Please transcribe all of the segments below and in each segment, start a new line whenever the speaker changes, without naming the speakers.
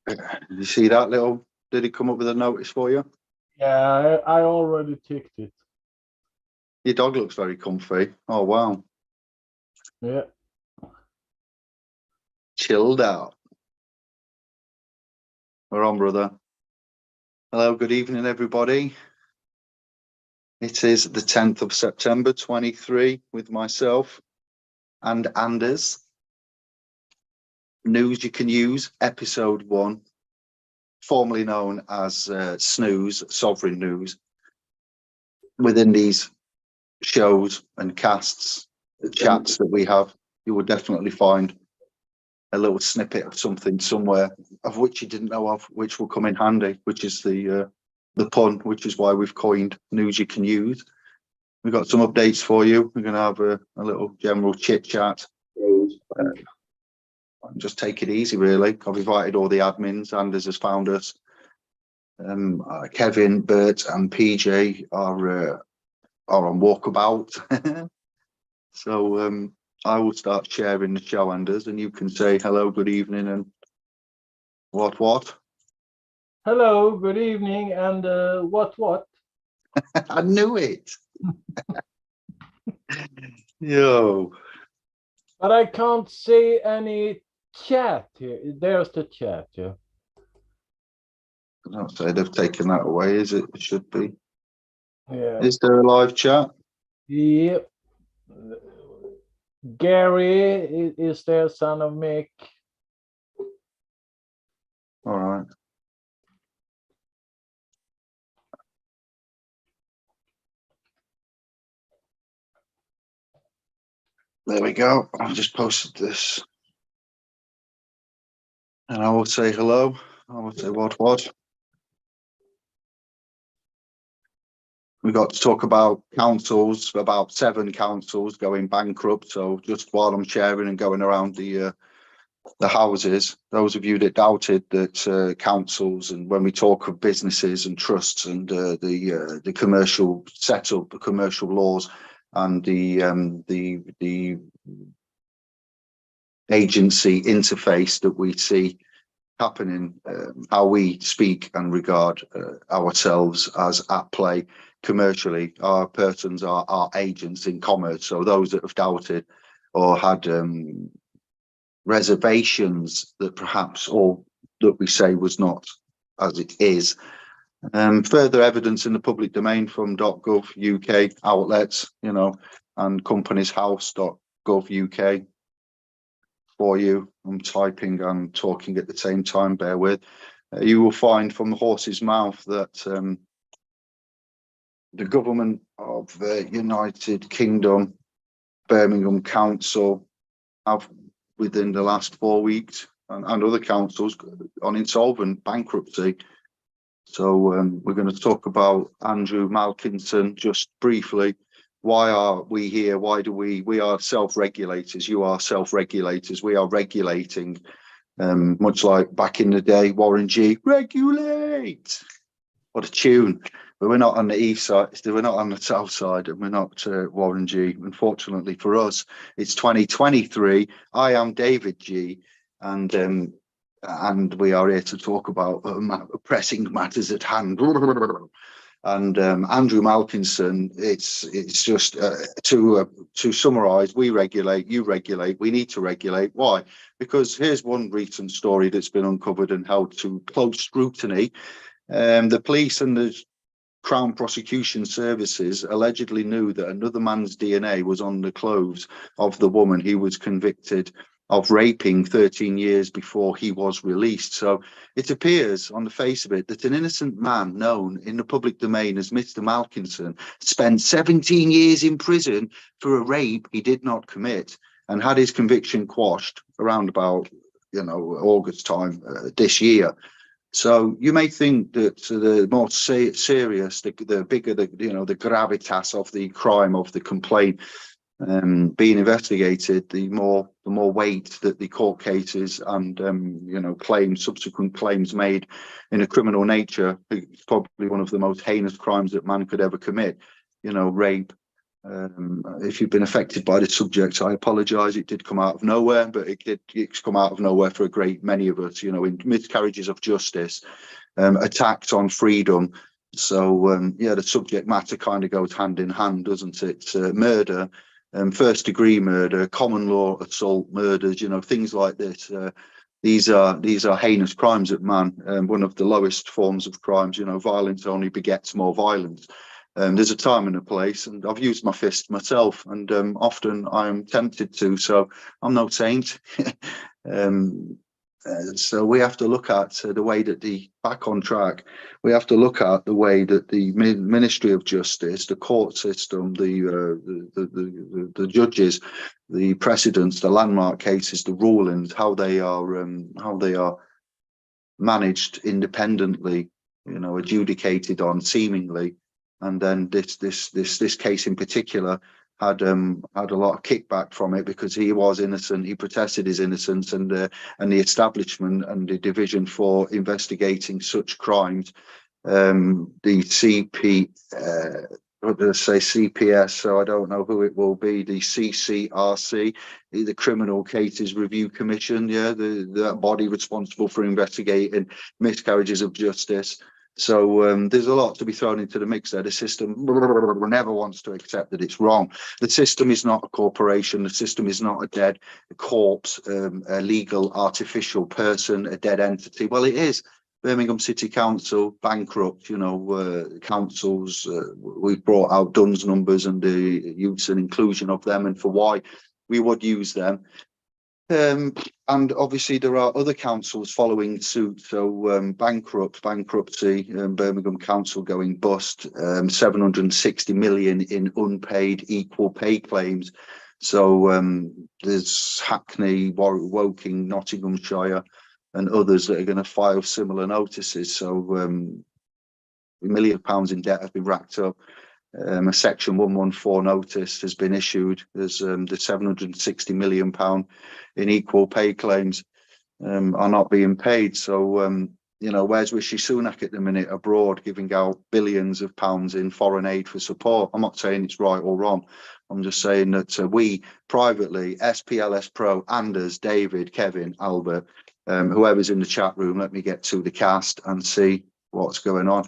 Did you see that little? Did he come up with a notice for you?
Yeah, I already ticked it.
Your dog looks very comfy. Oh wow.
Yeah.
Chilled out. We're on, brother. Hello, good evening, everybody. It is the 10th of September, 23, with myself and Anders. News You Can Use, episode 1, formerly known as Snooze, Sovereign News. Within these shows and casts, the chats that we have, you will definitely find a little snippet of something somewhere of which you didn't know of, which will come in handy, which is the pun, which is why we've coined News You Can Use. We've got some updates for you. We're going to have a little general chit chat. Just take it easy, really. I've invited all the admins. Anders has found us. Kevin, Bert, and PJ are on walkabout. So I will start sharing the show, Anders, and you can say hello, good evening, and what?
Hello, good evening, and what?
I knew it. Yo.
But I can't see any chat here. There's the chat, yeah.
I don't say they've taken that away, is it? It should be.
Yeah.
Is there a live chat?
Yep. Gary is there, son of Mick.
All right. There we go. I've just posted this. And I will say hello. I will say what? We got to talk about councils, about 7 councils going bankrupt. So just while I'm sharing and going around the houses, those of you that doubted that councils, and when we talk of businesses and trusts and the commercial setup, the commercial laws, and the agency interface that we see happening, how we speak and regard ourselves as at play commercially. Our persons are our agents in commerce. So those that have doubted or had reservations that perhaps all that we say was not as it is. Further evidence in the public domain from .gov UK outlets, and companieshouse.gov UK for you. I'm typing and talking at the same time, bear with. You will find from the horse's mouth that the government of the United Kingdom, Birmingham Council, have within the last 4 weeks, and other councils on insolvent bankruptcy. So we're going to talk about Andrew Malkinson just briefly. Why are we here? Why do we are self-regulators? You are self-regulators. We are regulating, much like back in the day, Warren G. Regulate. What a tune. But we're not on the east side, we're not on the south side, and we're not Warren G. Unfortunately for us, it's 2023. I am David G. And we are here to talk about pressing matters at hand. And Andrew Malkinson, it's just to summarize, we regulate, you regulate, we need to regulate. Why? Because here's one recent story that's been uncovered and held to close scrutiny. The police and the Crown Prosecution Services allegedly knew that another man's DNA was on the clothes of the woman he was convicted of raping 13 years before he was released. So it appears on the face of it that an innocent man known in the public domain as Mr. Malkinson spent 17 years in prison for a rape he did not commit and had his conviction quashed around about, August time this year. So you may think that the more serious, the bigger the gravitas of the crime, of the complaint being investigated, the more weight that the court cases and subsequent claims made in a criminal nature. It's probably one of the most heinous crimes that man could ever commit. Rape, If you've been affected by the subject, I apologise. It did come out of nowhere, but it's come out of nowhere for a great many of us, in miscarriages of justice, attacks on freedom. So, yeah, the subject matter kind of goes hand in hand, doesn't it? Murder, first degree murder, common law assault murders, things like this. These are heinous crimes at man. One of the lowest forms of crimes. Violence only begets more violence. There's a time and a place, and I've used my fist myself, and often I'm tempted to. So I'm no saint. So we have to look at the way that back on track. We have to look at the way that the Ministry of Justice, the court system, the judges, the precedents, the landmark cases, the rulings, how they are managed independently, adjudicated on seemingly. And then this case in particular had a lot of kickback from it because he was innocent. He protested his innocence, and the establishment and the division for investigating such crimes, the what did I say, CPS? So I don't know who it will be. The CCRC, the Criminal Cases Review Commission, that body responsible for investigating miscarriages of justice. So there's a lot to be thrown into the mix there. The system never wants to accept that it's wrong. The system is not a corporation. The system is not a dead corpse, a legal artificial person, a dead entity. Well, it is. Birmingham City Council, bankrupt, councils. We've brought out DUNS numbers and the use and inclusion of them, and for why we would use them. And obviously there are other councils following suit. So bankruptcy, Birmingham Council going bust, 760 million in unpaid equal pay claims. So there's Hackney, Woking, Nottinghamshire, and others that are going to file similar notices. So £1 million in debt have been racked up. A Section 114 notice has been issued. There's the £760 million in equal pay claims are not being paid. So, where's Rishi Sunak at the minute abroad giving out billions of pounds in foreign aid for support? I'm not saying it's right or wrong. I'm just saying that we privately, SPLS Pro, Anders, David, Kevin, Albert, whoever's in the chat room, let me get to the cast and see what's going on.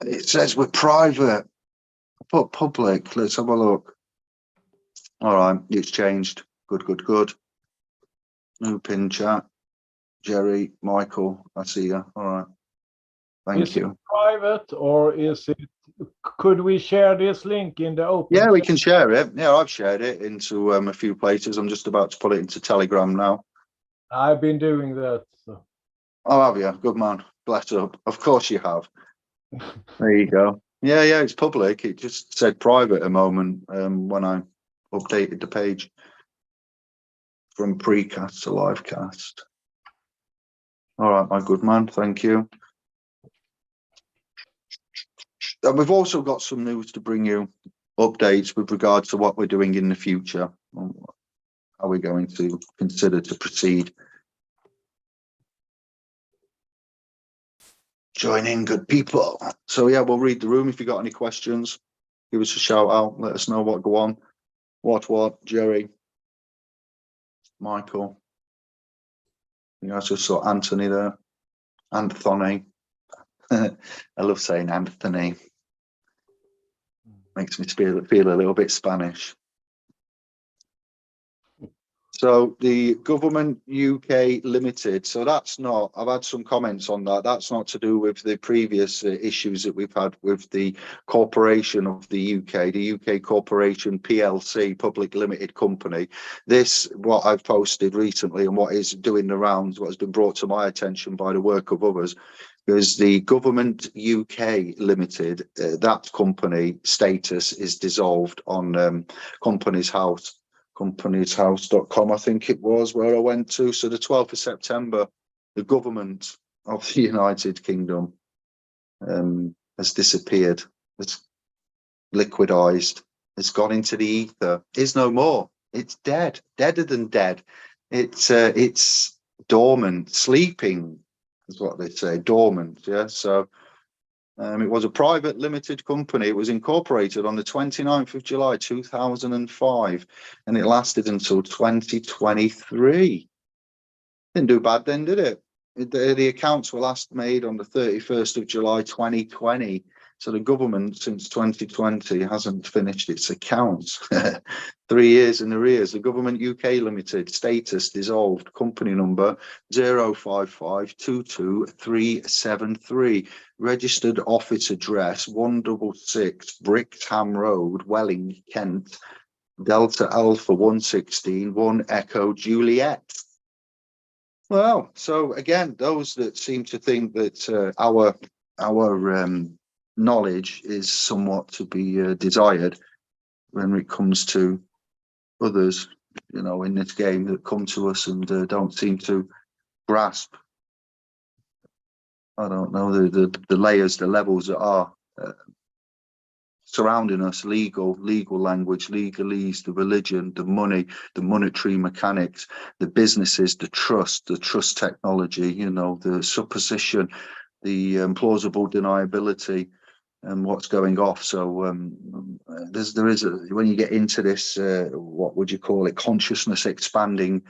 It says we're private. Put public. Let's have a look. All right, it's changed. Good. New pin chat. Jerry, Michael, I see you. All right. Thank you.
Is it private, or is it? Could we share this link in the open?
Yeah, we can share it. Yeah, I've shared it into a few places. I'm just about to put it into Telegram now.
I've been doing that. So.
Oh, have you? Good man. Bless up. Of course you have. There you go. Yeah, it's public. It just said private a moment when I updated the page from precast to live cast. All right, my good man. Thank you. And we've also got some news to bring you, updates with regards to what we're doing in the future. How we're going to consider to proceed. Join in, good people. So yeah, we'll read the room. If you got any questions, give us a shout out. Let us know what go on. What, Jerry, Michael. You guys just saw Anthony there. Anthony. I love saying Anthony. Makes me feel a little bit Spanish. So the Government UK Limited, so that's not, I've had some comments on that. That's not to do with the previous issues that we've had with the corporation of the UK Corporation PLC, Public Limited Company. This, what I've posted recently and what is doing the rounds, what has been brought to my attention by the work of others, is the Government UK Limited, that company status is dissolved on Companies House. companieshouse.com, I think it was, where I went to. So the 12th of September, the government of the United Kingdom has disappeared, has liquidized, has gone into the ether, is no more. It's dead, deader than dead. It's dormant, sleeping is what they say, dormant. Yeah. So It was a private limited company. It was incorporated on the 29th of July 2005, and it lasted until 2023. Didn't do bad then, did it? The accounts were last made on the 31st of July 2020. So the government since 2020 hasn't finished its accounts. 3 years in arrears. The Government UK Limited, status dissolved, company number 055222373, registered office address 166 Brixham Road, Welling, Kent, Delta Alpha 116 1 Echo Juliet. Well, so again, those that seem to think that our knowledge is somewhat to be desired when it comes to others, you know, in this game that come to us and don't seem to grasp, I don't know, the layers, the levels that are surrounding us, legal language, legalese, the religion, the money, the monetary mechanics, the businesses, the trust technology, you know, the supposition, the plausible deniability, and what's going off. So there is when you get into this, what would you call it, consciousness expanding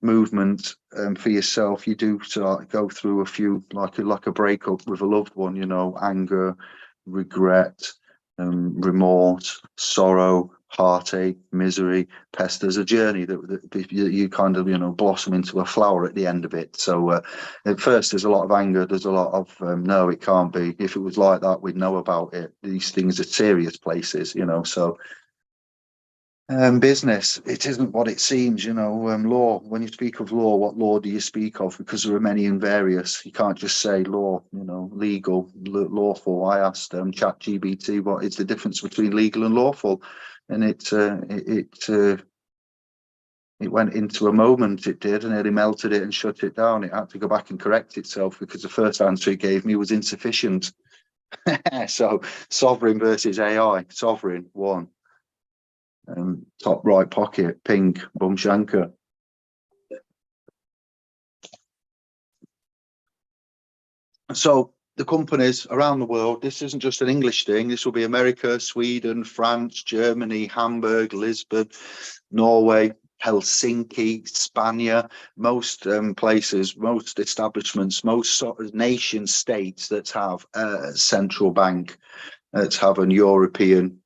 movement for yourself, you do start go through a few, like a breakup with a loved one, you know, anger, regret, remorse, sorrow, heartache, misery, pest. There's a journey that you kind of, you know, blossom into a flower at the end of it. So at first there's a lot of anger, there's a lot of no, it can't be. If it was like that, we'd know about it. These things are serious places, you know. So business, it isn't what it seems, you know. Law, when you speak of law, what law do you speak of? Because there are many and various. You can't just say law, you know, legal, lawful. I asked ChatGPT what is the difference between legal and lawful, and it went into a moment, it did, and it melted it and shut it down. It had to go back and correct itself because the first answer it gave me was insufficient. So sovereign versus AI, sovereign, one. Top right pocket, pink, bum shanker. So the companies around the world, this isn't just an English thing. This will be America, Sweden, France, Germany, Hamburg, Lisbon, Norway, Helsinki, Spain, most places, most establishments, most sort of nation states that have a central bank, that have an European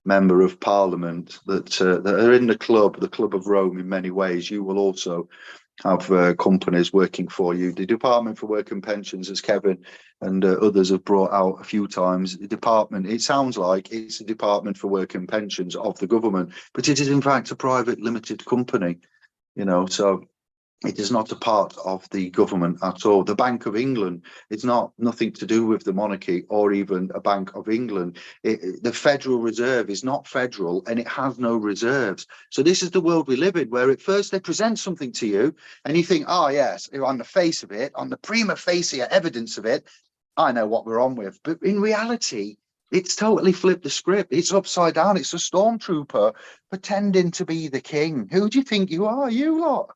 member of parliament, that are in the club of Rome in many ways. You will also have companies working for you. The Department for Work and Pensions, as Kevin and others have brought out a few times, the department, it sounds like it's the Department for Work and Pensions of the government, but it is in fact a private limited company, you know. So it is not a part of the government at all. The Bank of England is nothing to do with the monarchy or even a Bank of England. The Federal Reserve is not federal and it has no reserves. So this is the world we live in, where at first they present something to you and you think, oh yes, on the face of it, on the prima facie evidence of it, I know what we're on with. But in reality, it's totally flipped the script. It's upside down. It's a stormtrooper pretending to be the king. Who do you think you are, you lot?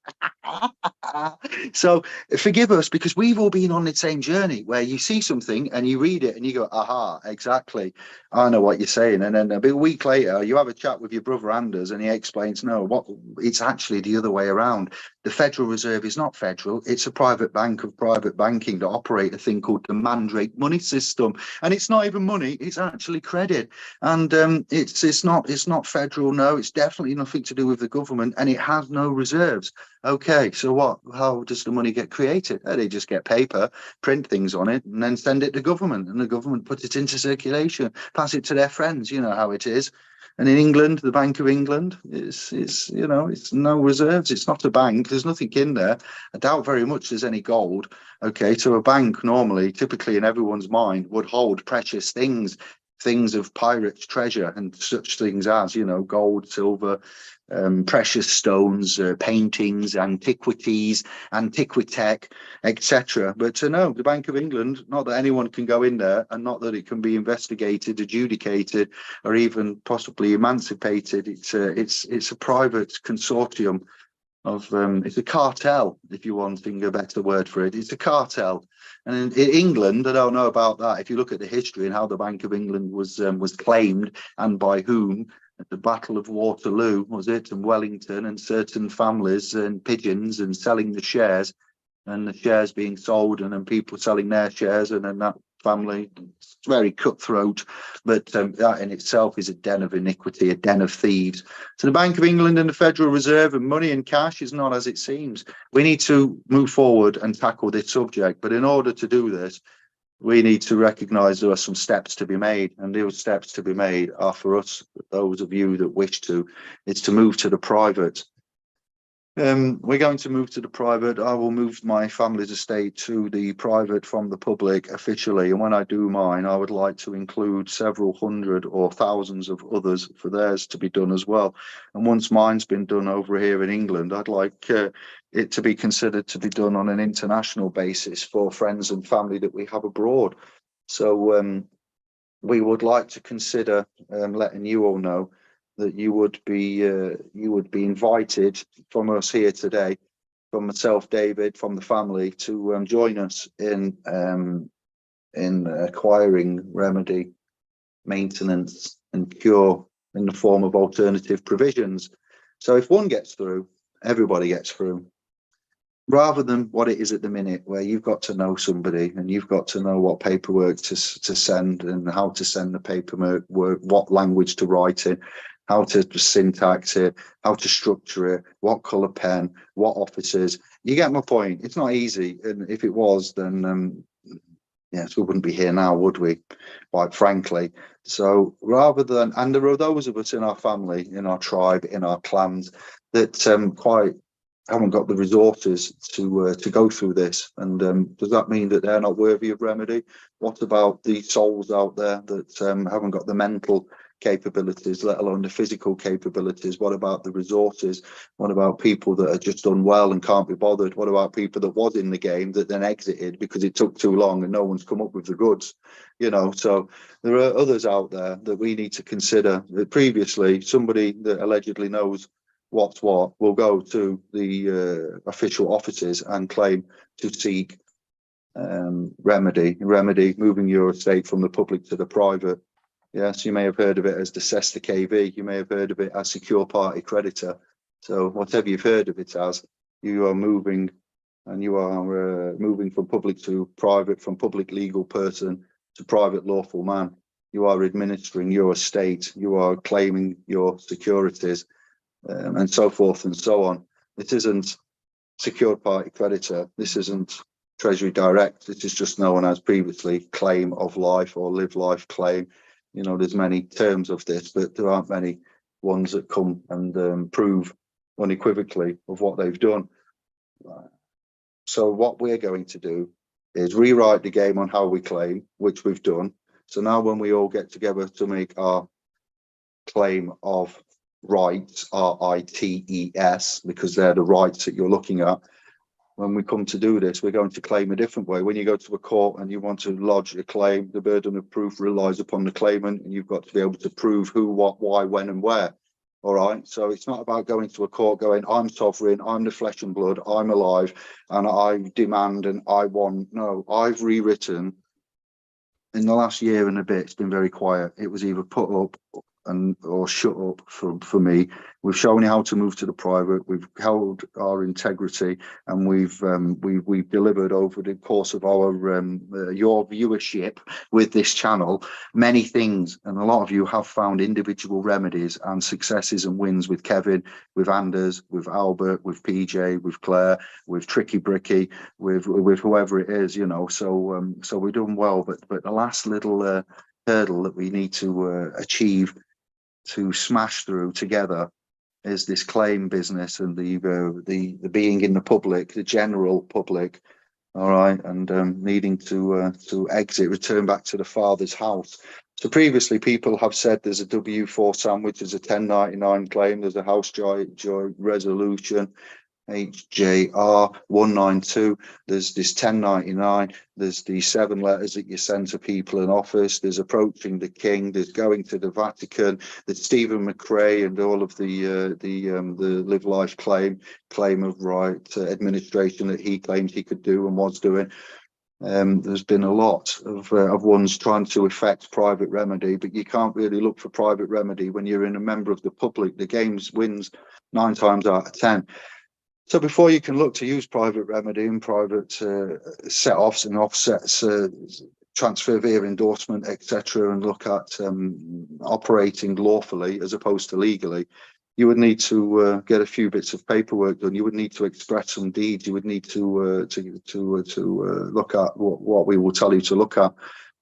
So forgive us, because we've all been on the same journey where you see something and you read it and you go, aha, exactly. I know what you're saying. And then a week later, you have a chat with your brother Anders and he explains, no, what it's actually the other way around. The Federal Reserve is not federal. It's a private bank of private banking that operate a thing called the Mandrake money system. And it's not even money, it's actually credit. And it's not federal, no, it's definitely nothing to do with the government, and it has no reserves. Okay, so what? How does the money get created? They just get paper, print things on it, and then send it to government, and the government puts it into circulation, pass it to their friends. You know how it is. And in England, the Bank of England is you know, it's no reserves. It's not a bank. There's nothing in there. I doubt very much there's any gold. Okay, so a bank normally, typically in everyone's mind, would hold precious things of pirates' treasure and such things as, you know, gold, silver, precious stones, paintings, antiquities, antiquitech, etc. But no, the Bank of England, not that anyone can go in there, and not that it can be investigated, adjudicated, or even possibly emancipated. It's a private consortium it's a cartel, if you want to think a better word for it. It's a cartel. And in England, I don't know about that. If you look at the history and how the Bank of England was claimed and by whom, at the Battle of Waterloo, was it, and Wellington, and certain families and pigeons and selling the shares, and the shares being sold, and then people selling their shares, and then that family, it's very cutthroat, but that in itself is a den of iniquity, a den of thieves. So the Bank of England and the Federal Reserve and money and cash is not as it seems. We need to move forward and tackle this subject, but in order to do this, we need to recognise there are some steps to be made, and those steps to be made are for us, those of you that wish to, it's to move to the private. We're going to move to the private. I will move my family's estate to the private from the public officially. And when I do mine, I would like to include several hundred or thousands of others for theirs to be done as well. And once mine's been done over here in England, I'd like it to be considered to be done on an international basis for friends and family that we have abroad. So we would like to consider letting you all know that you would be invited from us here today, from myself, David, from the family, to join us in acquiring remedy, maintenance, and cure in the form of alternative provisions. So if one gets through, everybody gets through. Rather than what it is at the minute, where you've got to know somebody and you've got to know what paperwork to send and how to send the paperwork, what language to write it, how to syntax it, how to structure it, what colour pen, what offices. You get my point. It's not easy. And if it was, then yes, we wouldn't be here now, would we? Quite frankly. So rather than, and there are those of us in our family, in our tribe, in our clans that quite haven't got the resources to go through this. And does that mean that they're not worthy of remedy? What about the souls out there that haven't got the mental capabilities, let alone the physical capabilities? What about the resources? What about people that are just unwell and can't be bothered? What about people that was in the game that then exited because it took too long and no one's come up with the goods? You know, so there are others out there that we need to consider. That previously, somebody that allegedly knows what's what will go to the official offices and claim to seek remedy, moving your estate from the public to the private. Yes, you may have heard of it as the Cesta KV. You may have heard of it as secure party creditor. So whatever you've heard of it as, you are moving, and you are moving from public to private, from public legal person to private lawful man. You are administering your estate. You are claiming your securities, and so forth and so on. It isn't secured party creditor. This isn't Treasury Direct. It is just known as previously claim of life or live life claim. You know, there's many terms of this, but there aren't many ones that come and prove unequivocally of what they've done. So what we're going to do is rewrite the game on how we claim, which we've done. So now when we all get together to make our claim of rights, R-I-T-E-S, because they're the rights that you're looking at, when we come to do this, we're going to claim a different way. When you go to a court and you want to lodge a claim, the burden of proof relies upon the claimant, and you've got to be able to prove who, what, why, when, and where. All right. So it's not about going to a court going, I'm sovereign, I'm the flesh and blood, I'm alive, and I demand and I want. No, I've rewritten. In the last year and a bit, it's been very quiet. It was either put up or shut up for me. We've shown you how to move to the private. We've held our integrity, and we've delivered over the course of our your viewership with this channel many things, and a lot of you have found individual remedies and successes and wins with Kevin, with Anders, with Albert, with PJ, with Claire, with Tricky Bricky, with whoever it is, you know. So so we're doing well, but the last little hurdle that we need to achieve, to smash through together, is this claim business and the being in the public, the general public. All right, and needing to exit, return back to the Father's house. So previously, people have said there's a W4 sandwich, there's a 1099 claim, there's a house joy resolution. HJR 192. There's this 1099. There's the 7 letters that you send to people in office. There's approaching the king. There's going to the Vatican. There's Stephen McRae and all of the live life claim of right administration that he claimed he could do and was doing. There's been a lot of ones trying to effect private remedy, but you can't really look for private remedy when you're in a member of the public. The games wins 9 times out of 10. So before you can look to use private remedy and private set-offs and offsets, transfer via endorsement, etc., and look at operating lawfully as opposed to legally, you would need to get a few bits of paperwork done. You would need to express some deeds. You would need to look at what we will tell you to look at.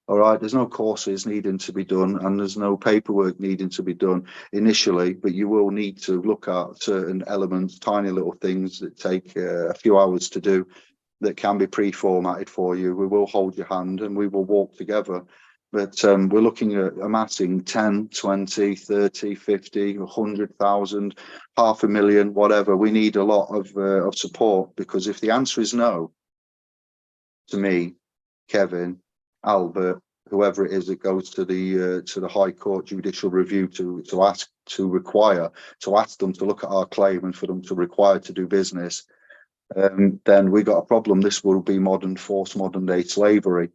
All right, there's no courses needing to be done, and there's no paperwork needing to be done initially, but you will need to look at certain elements, tiny little things that take a few hours to do, that can be pre-formatted for you. We will hold your hand and we will walk together. But we're looking at amassing 10, 20, 30, 50, 100,000, 500,000, whatever. We need a lot of support, because if the answer is no to me, Kevin, Albert, whoever it is that goes to the High Court judicial review to ask them to look at our claim and for them to require to do business, then we got a problem. This will be modern forced modern day slavery.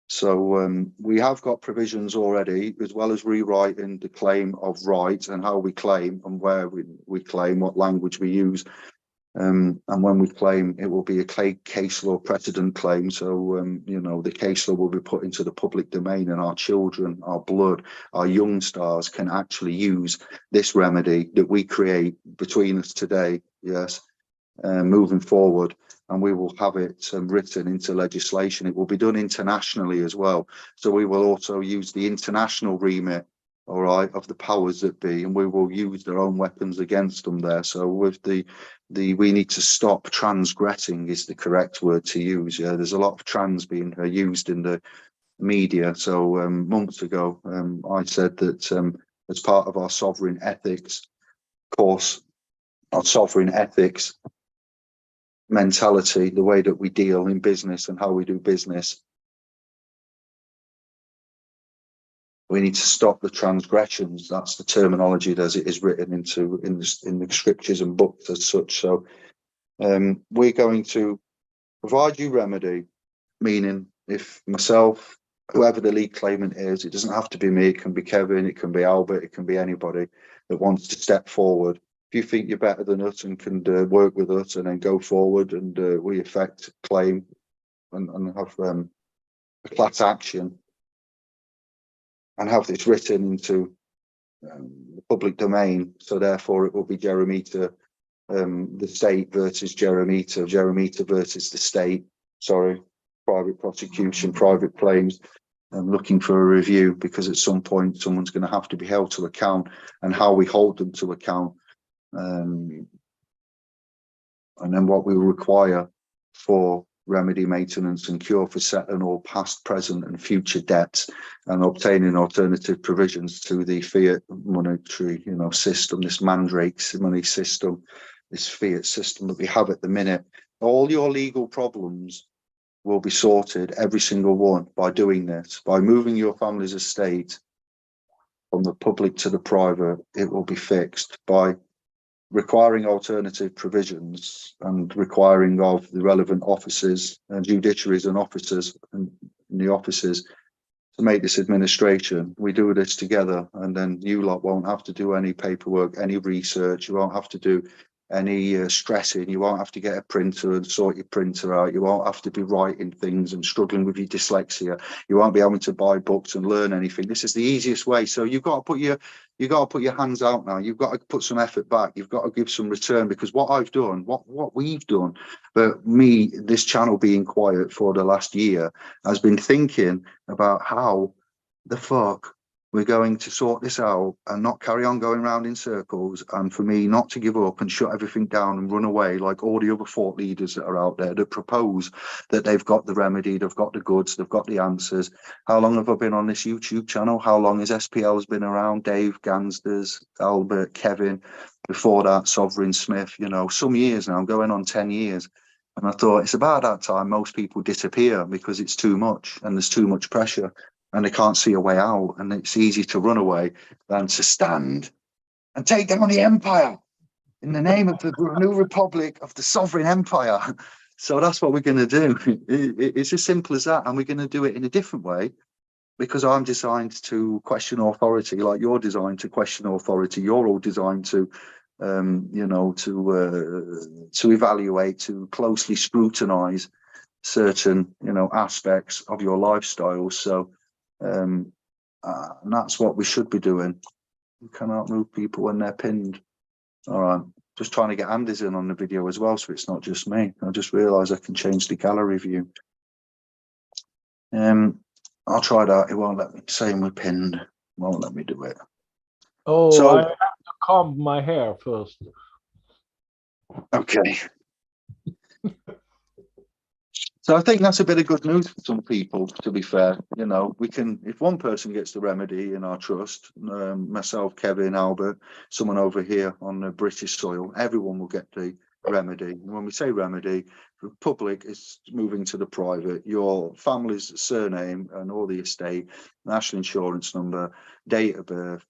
So we have got provisions already, as well as rewriting the claim of right and how we claim and where we claim, what language we use. And when we claim, it will be a case law precedent claim. So, the case law will be put into the public domain, and our children, our blood, our young stars can actually use this remedy that we create between us today. Yes. Moving forward, and we will have it written into legislation. It will be done internationally as well. So we will also use the international remit, all right, of the powers that be, and we will use their own weapons against them there. So with we need to stop transgressing is the correct word to use. Yeah, there's a lot of trans being used in the media. So months ago, I said that as part of our sovereign ethics course, our sovereign ethics mentality, the way that we deal in business and how we do business, we need to stop the transgressions. That's the terminology as it is written in the scriptures and books as such. So we're going to provide you remedy, meaning if myself, whoever the lead claimant is, it doesn't have to be me, it can be Kevin, it can be Albert, it can be anybody that wants to step forward. If you think you're better than us and can work with us, and then go forward and we effect claim and have a class action and have this written into the public domain, so therefore it will be Jeremita, the state versus Jeremita versus the state, private prosecution, private claims. I'm looking for a review, because at some point someone's going to have to be held to account, and how we hold them to account. And then what we require for remedy, maintenance and cure for settling all past, present and future debts, and obtaining alternative provisions to the fiat monetary system, this mandrake money system, this fiat system that we have at the minute. All your legal problems will be sorted, every single one, by doing this. By moving your family's estate from the public to the private, it will be fixed. By requiring alternative provisions and requiring of the relevant officers and judiciaries and officers and the offices to make this administration. We do this together, and then you lot won't have to do any paperwork, any research. You won't have to do any stressing. You won't have to get a printer and sort your printer out. You won't have to be writing things and struggling with your dyslexia. You won't be able to buy books and learn anything. This is the easiest way. So you've got to put your hands out now. You've got to put some effort back. You've got to give some return, because what I've done, what we've done, but me, this channel being quiet for the last year, has been thinking about how the fuck we're going to sort this out and not carry on going round in circles, and for me not to give up and shut everything down and run away like all the other thought leaders that are out there that propose that they've got the remedy, they've got the goods, they've got the answers. How long have I been on this YouTube channel? How long has SPL's been around? Dave, Gansters, Albert, Kevin, before that, Sovereign Smith, you know, some years now, going on 10 years. And I thought it's about that time most people disappear because it's too much and there's too much pressure and they can't see a way out. And it's easier to run away than to stand and take down the empire in the name of the new republic of the sovereign empire. So that's what we're going to do. It's as simple as that. And we're going to do it in a different way because I'm designed to question authority, like you're designed to question authority. You're all designed to you know, to evaluate, to closely scrutinize certain, you know, aspects of your lifestyle. So and that's what we should be doing. You cannot move people when they're pinned. All right, just trying to get Andy's in on the video as well, so it's not just me. I just realized I can change the gallery view. I'll try that. It won't let me. Same with pinned. Won't let me do it.
Oh,
so
I have to comb my hair first.
Okay. So I think that's a bit of good news for some people, to be fair. You know, we can, if one person gets the remedy in our trust, myself, Kevin, Albert, someone over here on the British soil, everyone will get the remedy. And when we say remedy, the public is moving to the private. Your family's surname and all the estate, national insurance number, date of birth,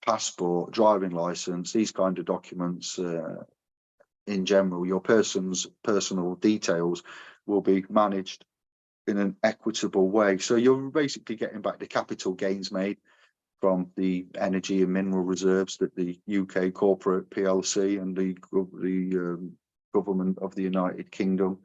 passport, driving license, these kind of documents, in general, your person's personal details will be managed in an equitable way. So you're basically getting back the capital gains made from the energy and mineral reserves that the UK corporate PLC and the government of the United Kingdom,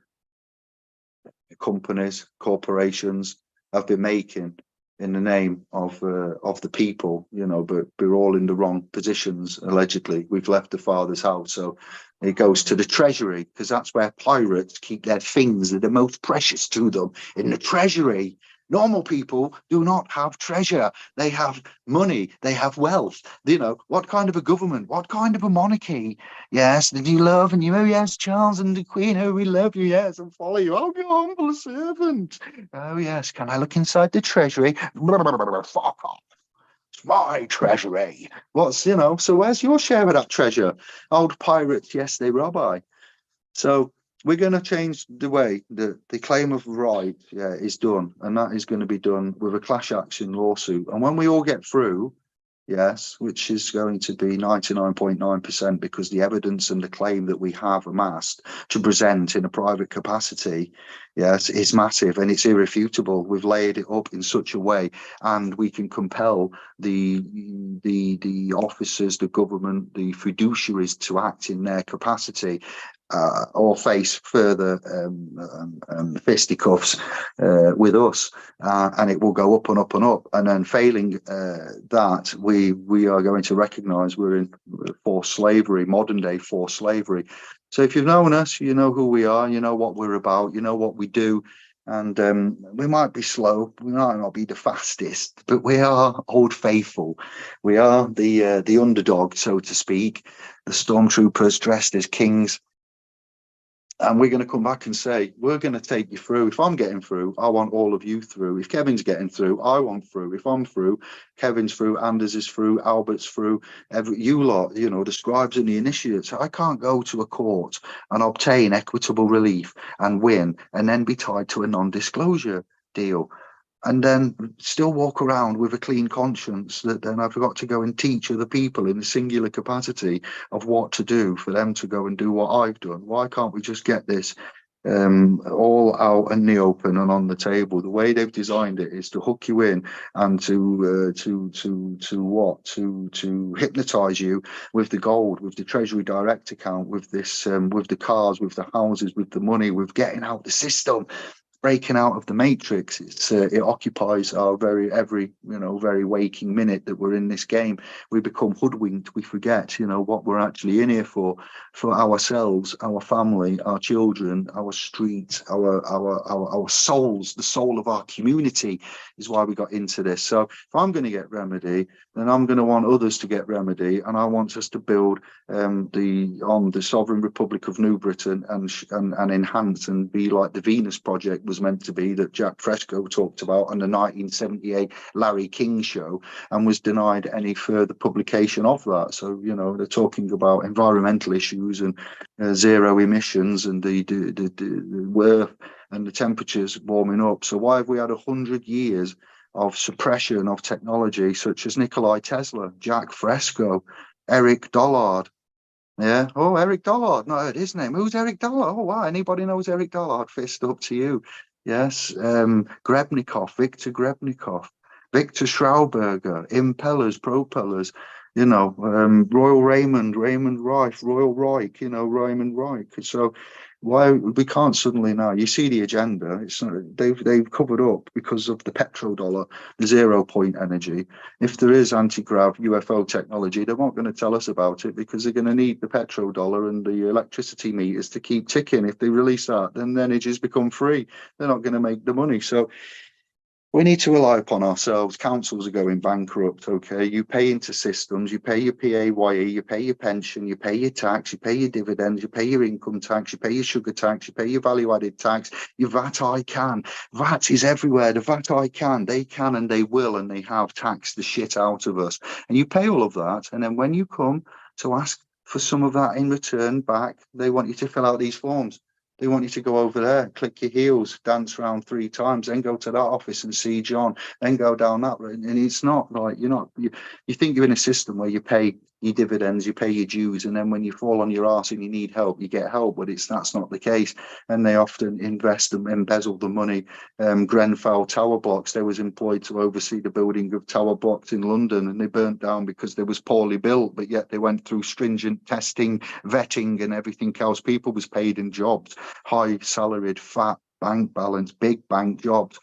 companies, corporations have been making in the name of the people, you know, but we're all in the wrong positions, allegedly. We've left the father's house, so it goes to the treasury, because that's where pirates keep their things that are most precious to them, in the treasury. Normal people do not have treasure. They have money, they have wealth. You know, what kind of a government, what kind of a monarchy? Yes, did you love and you, oh yes, Charles and the Queen, oh we love you, yes, and follow you, oh your humble servant. Oh yes, can I look inside the treasury? Fuck off. It's my treasury. What's, you know, so where's your share of that treasure? Old pirates, yes, they rob I. So we're going to change the way the claim of right, yeah, is done, and that is going to be done with a clash action lawsuit. And when we all get through, yes, which is going to be 99.9%, because the evidence and the claim that we have amassed to present in a private capacity, yes, is massive and it's irrefutable. We've laid it up in such a way, and we can compel the officers, the government, the fiduciaries to act in their capacity, or face further fisticuffs with us, and it will go up and up and up. And then failing that, we are going to recognise we're in forced slavery, modern day forced slavery. So if you've known us, you know who we are, you know what we're about, you know what we do. And we might be slow, we might not be the fastest, but we are Old Faithful. We are the underdog, so to speak, the stormtroopers dressed as kings. And we're going to come back and say, we're going to take you through. If I'm getting through, I want all of you through. If Kevin's getting through, I want through. If I'm through, Kevin's through, Anders is through, Albert's through, you lot, you know, the scribes and the initiates. I can't go to a court and obtain equitable relief and win and then be tied to a non-disclosure deal, and then still walk around with a clean conscience that then I've got to go and teach other people in a singular capacity of what to do for them to go and do what I've done. Why can't we just get this all out in the open and on the table? The way they've designed it is to hook you in and to hypnotize you with the gold, with the Treasury Direct account, with this, with the cars, with the houses, with the money, with getting out the system, breaking out of the matrix. It occupies our every waking minute that we're in this game. We become hoodwinked. We forget, you know, what we're actually in here for ourselves, our family, our children, our streets, our souls. The soul of our community is why we got into this. So if I'm going to get remedy, then I'm going to want others to get remedy, and I want us to build the Sovereign Republic of New Britain and enhance and be like the Venus Project was meant to be that Jack Fresco talked about on the 1978 Larry King show, and was denied any further publication of that. So, you know, they're talking about environmental issues and zero emissions and the worth and the temperatures warming up. So why have we had 100 years of suppression of technology such as Nikola Tesla, Jack Fresco, Eric Dollard? Yeah. Oh, Eric Dollard. Not heard his name. Who's Eric Dollard? Oh, wow. Anybody knows Eric Dollard? Fist up to you. Yes. Grebnikov, Victor Grebnikov, Victor Schauberger, Impellers, Propellers, you know, Royal Raymond, Raymond Reich, Royal Reich, you know, Raymond Reich. So why we can't suddenly now, you see the agenda, it's they've covered up because of the petrodollar, the 0 point energy. If there is anti-grav UFO technology, they're not going to tell us about it because they're going to need the petrodollar and the electricity meters to keep ticking. If they release that, then the energy's become free. They're not going to make the money. So we need to rely upon ourselves. Councils are going bankrupt, okay? You pay into systems, you pay your PAYE, you pay your pension, you pay your tax, you pay your dividends, you pay your income tax, you pay your sugar tax, you pay your value-added tax, your VAT I can. VAT is everywhere. The VAT I can, they can and they will and they have taxed the shit out of us. And you pay all of that, and then when you come to ask for some of that in return back, they want you to fill out these forms. They want you to go over there, click your heels, dance around 3 times, then go to that office and see John, then go down that road. And it's not like you think you're in a system where you pay your dividends, you pay your dues, and then when you fall on your arse and you need help, you get help. But that's not the case. And they often invest and embezzle the money. Grenfell Tower Blocks, they was employed to oversee the building of tower blocks in London, and they burnt down because they was poorly built, but yet they went through stringent testing, vetting, and everything else. People was paid in jobs, high salaried, fat bank balance, big bank jobs.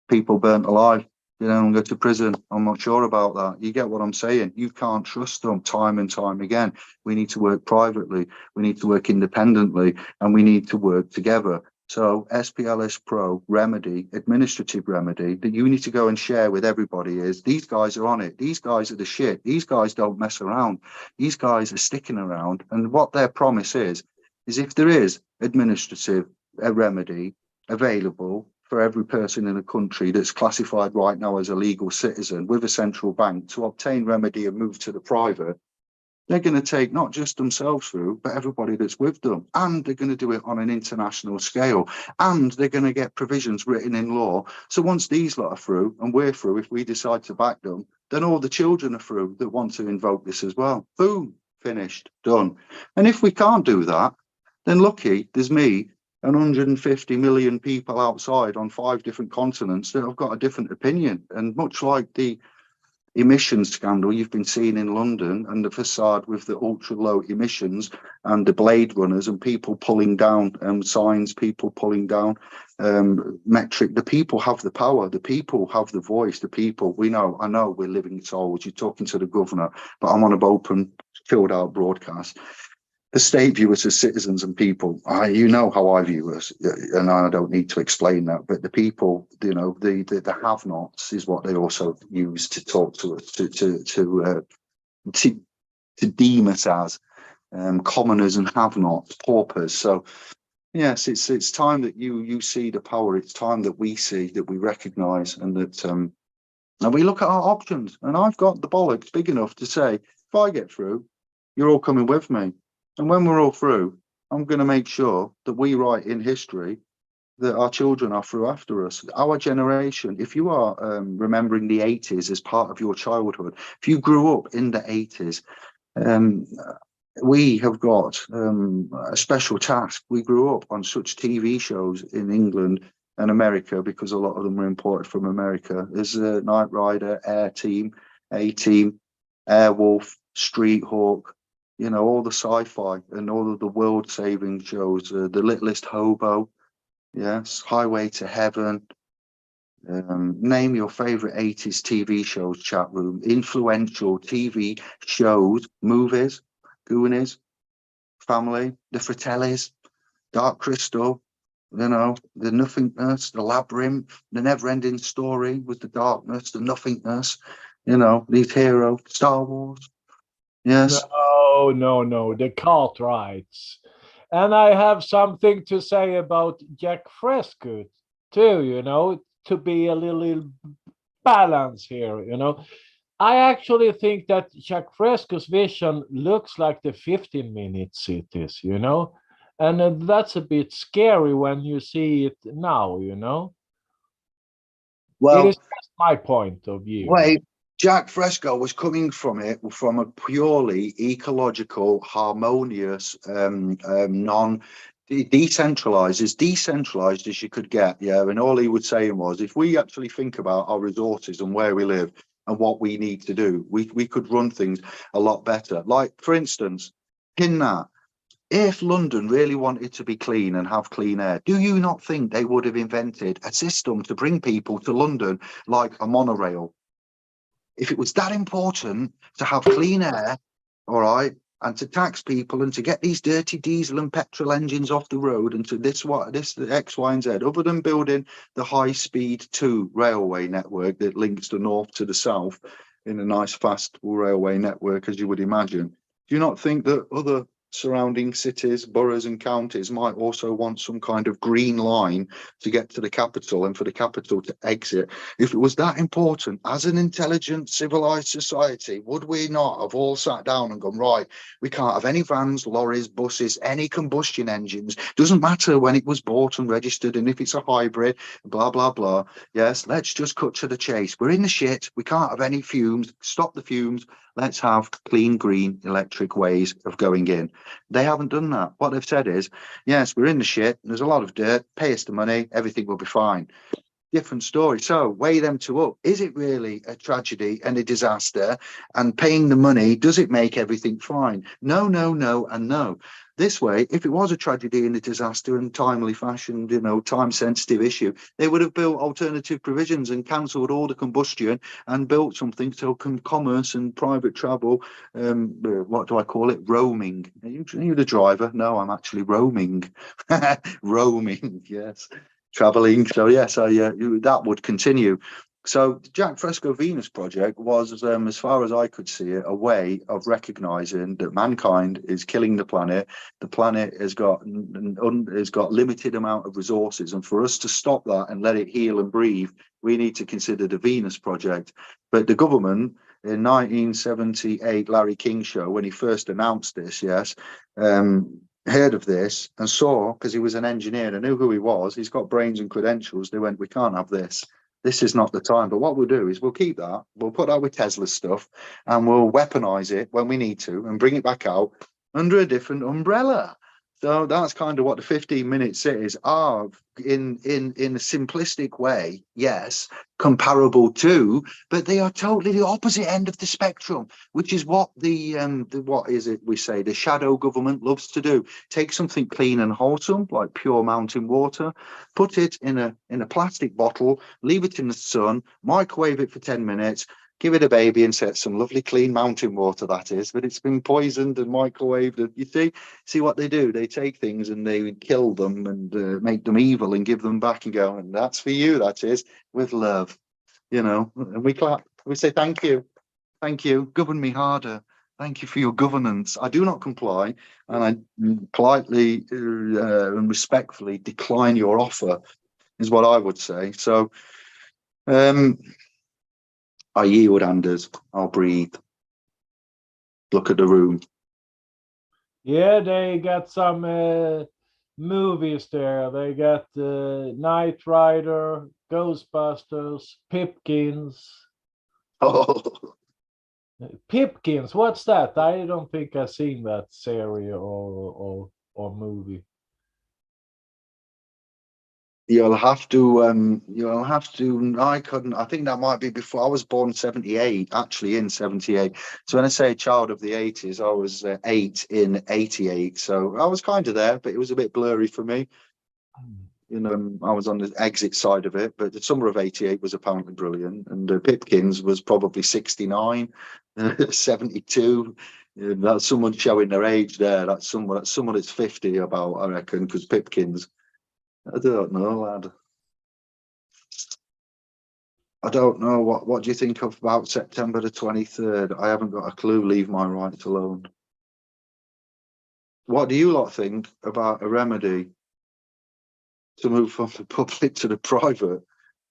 People burnt alive, you know, and go to prison. I'm not sure about that. You get what I'm saying? You can't trust them time and time again. We need to work privately. We need to work independently, and we need to work together. So SPLS Pro remedy, administrative remedy that you need to go and share with everybody is these guys are on it. These guys are the shit. These guys don't mess around. These guys are sticking around. And what their promise is if there is administrative remedy available for every person in a country that's classified right now as a legal citizen with a central bank to obtain remedy and move to the private, they're going to take not just themselves through, but everybody that's with them. And they're going to do it on an international scale. And they're going to get provisions written in law. So once these lot are through, and we're through, if we decide to back them, then all the children are through that want to invoke this as well. Boom, finished, done. And if we can't do that, then lucky, there's me and 150 million people outside on 5 different continents that have got a different opinion. And much like the emissions scandal you've been seeing in London and the facade with the ultra low emissions and the Blade Runners and people pulling down signs, people pulling down metric, the people have the power, the people have the voice, the people, I know we're living souls. You're talking to the governor, but I'm on an open, filled out broadcast. The state view us as citizens and people. You know how I view us, and I don't need to explain that. But the people, you know, the have-nots is what they also use to talk to us, to deem us as commoners and have-nots, paupers. So yes, it's time that you see the power. It's time that we see, that we recognise, and that and we look at our options. And I've got the bollocks big enough to say, if I get through, you're all coming with me. And when we're all through, I'm going to make sure that we write in history that our children are through after us. Our generation, if you are remembering the 80s as part of your childhood, if you grew up in the 80s, we have got a special task. We grew up on such TV shows in England and America, because a lot of them were imported from America. There's Knight Rider, Air Team, A-Team, Airwolf, Street Hawk, you know, all the sci-fi and all of the world-saving shows, The Littlest Hobo, yes, Highway to Heaven. Name your favorite 80s TV shows, chat room, influential TV shows, movies, Goonies, Family, The Fratellis, Dark Crystal, you know, The Nothingness, The Labyrinth, The Never-Ending Story with the darkness, the nothingness, you know, these heroes, Star Wars, yes.
No, the Cartwrights. And I have something to say about Jack Fresco too, you know, to be a little balance here, you know. I actually think that Jacques Fresco's vision looks like the 15-minute cities, you know, and that's a bit scary when you see it now, you know. It is
Well,
just my point of view.
wait, Jack Fresco was coming from it from a purely ecological, harmonious, non decentralized, as decentralized as you could get. Yeah. And all he was saying was, if we actually think about our resources and where we live and what we need to do, we could run things a lot better. Like, for instance, in that, if London really wanted to be clean and have clean air, do you not think they would have invented a system to bring people to London like a monorail? If it was that important to have clean air, all right, and to tax people and to get these dirty diesel and petrol engines off the road and to this the X, Y, and Z, other than building the high-speed 2 railway network that links the north to the south in a nice fast railway network, as you would imagine, do you not think that other surrounding cities, boroughs, and counties might also want some kind of green line to get to the capital and for the capital to exit? If it was that important as an intelligent, civilized society, would we not have all sat down and gone, right, we can't have any vans, lorries, buses, any combustion engines? Doesn't matter when it was bought and registered, and if it's a hybrid, blah, blah, blah. Yes, let's just cut to the chase. We're in the shit. We can't have any fumes. Stop the fumes. Let's have clean, green, electric ways of going in. They haven't done that. What they've said is, yes, we're in the shit. There's a lot of dirt. Pay us the money. Everything will be fine. Different story. So weigh them two up. Is it really a tragedy and a disaster? And paying the money, does it make everything fine? No, no, no, and no. This way, if it was a tragedy and a disaster in timely fashion, you know, time sensitive issue, they would have built alternative provisions and cancelled all the combustion and built something so commerce and private travel, what do I call it? Roaming. Are you the driver? No, I'm actually roaming. Roaming, yes. Traveling. So yes, that would continue. So the Jack Fresco Venus project was, as far as I could see it, a way of recognizing that mankind is killing the planet. The planet has got limited amount of resources, and for us to stop that and let it heal and breathe, we need to consider the Venus project. But the government in 1978, Larry King show, when he first announced this, yes, heard of this and saw, because he was an engineer and knew who he was, he's got brains and credentials. They went, we can't have this. This is not the time. But what we'll do is we'll keep that. We'll put that with Tesla's stuff and we'll weaponize it when we need to and bring it back out under a different umbrella. So that's kind of what the 15-minute cities are in a simplistic way. Yes, comparable to, but they are totally the opposite end of the spectrum, which is what the what is it we say the shadow government loves to do. Take something clean and wholesome like pure mountain water, put it in a plastic bottle, leave it in the sun, microwave it for 10 minutes, give it a baby and set some lovely clean mountain water, that is, but it's been poisoned and microwaved. And you see what they do? They take things and they kill them and make them evil and give them back and go, and that's for you, that is, with love, you know. And we clap, we say, thank you, govern me harder. Thank you for your governance. I do not comply, and I politely and respectfully decline your offer, is what I would say. So, I yield, Anders. I'll breathe. Look at the room.
Yeah, they got some movies there. They got Knight Rider, Ghostbusters, Pipkins.
Oh,
Pipkins, what's that? I don't think I've seen that series or movie.
you'll have to. You'll have to. I couldn't. I think that might be before I was born. 78, actually, in 78. So when I say child of the 80s, I was 8 in 88. So I was kind of there, but it was a bit blurry for me. You know, I was on the exit side of it, but the summer of 88 was apparently brilliant. And Pipkins was probably 69, 72. That's someone showing their age there. That's someone that's 50 about, I reckon, because Pipkins, I don't know, lad. I don't know. What do you think of about September the 23rd? I haven't got a clue. Leave my rights alone. What do you lot think about a remedy? to move from the public to the private,